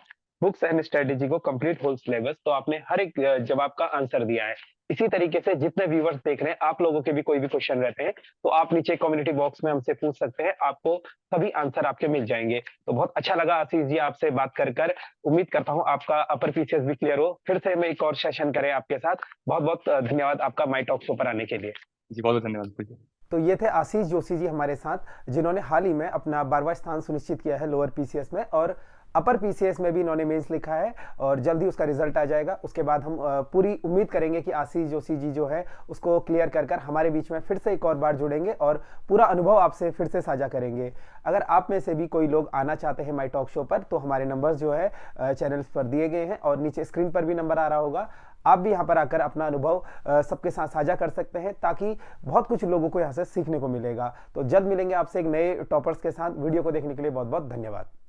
बुक्स एंड स्ट्रेटेजी को कंप्लीट होल सिलेबस, तो आपने हर एक जवाब का आंसर दिया है। इसी तरीके से जितने व्यूवर्स देख रहे हैं, आप लोगों के भी कोई भी क्वेश्चन रहते हैं तो आप नीचे कम्युनिटी बॉक्स में हमसे पूछ सकते हैं, आपको सभी आंसर आपके मिल जाएंगे। तो बहुत अच्छा लगा आशीष जी आपसे बात कर उम्मीद करता हूँ आपका अपर पीसीएस भी क्लियर हो, फिर से मैं एक और सेशन करें आपके साथ। बहुत बहुत धन्यवाद आपका माई टॉक शो पर आने के लिए। जी बहुत बहुत धन्यवाद पूज्य। तो ये थे आशीष जोशी जी हमारे साथ, जिन्होंने हाल ही में अपना 12वां स्थान सुनिश्चित किया है लोअर पीसीएस में, और अपर पीसीएस में भी इन्होंने मेंस लिखा है और जल्दी उसका रिजल्ट आ जाएगा। उसके बाद हम पूरी उम्मीद करेंगे कि आशीष जोशी जी जो है उसको क्लियर कर हमारे बीच में फिर से एक और बार जुड़ेंगे और पूरा अनुभव आपसे फिर से साझा करेंगे। अगर आप में से भी कोई लोग आना चाहते हैं माई टॉक शो पर, तो हमारे नंबर्स जो है चैनल्स पर दिए गए हैं और नीचे स्क्रीन पर भी नंबर आ रहा होगा। आप भी यहाँ पर आकर अपना अनुभव सबके साथ साझा कर सकते हैं, ताकि बहुत कुछ लोगों को यहाँ से सीखने को मिलेगा। तो जल्द मिलेंगे आपसे एक नए टॉपर्स के साथ। वीडियो को देखने के लिए बहुत बहुत धन्यवाद।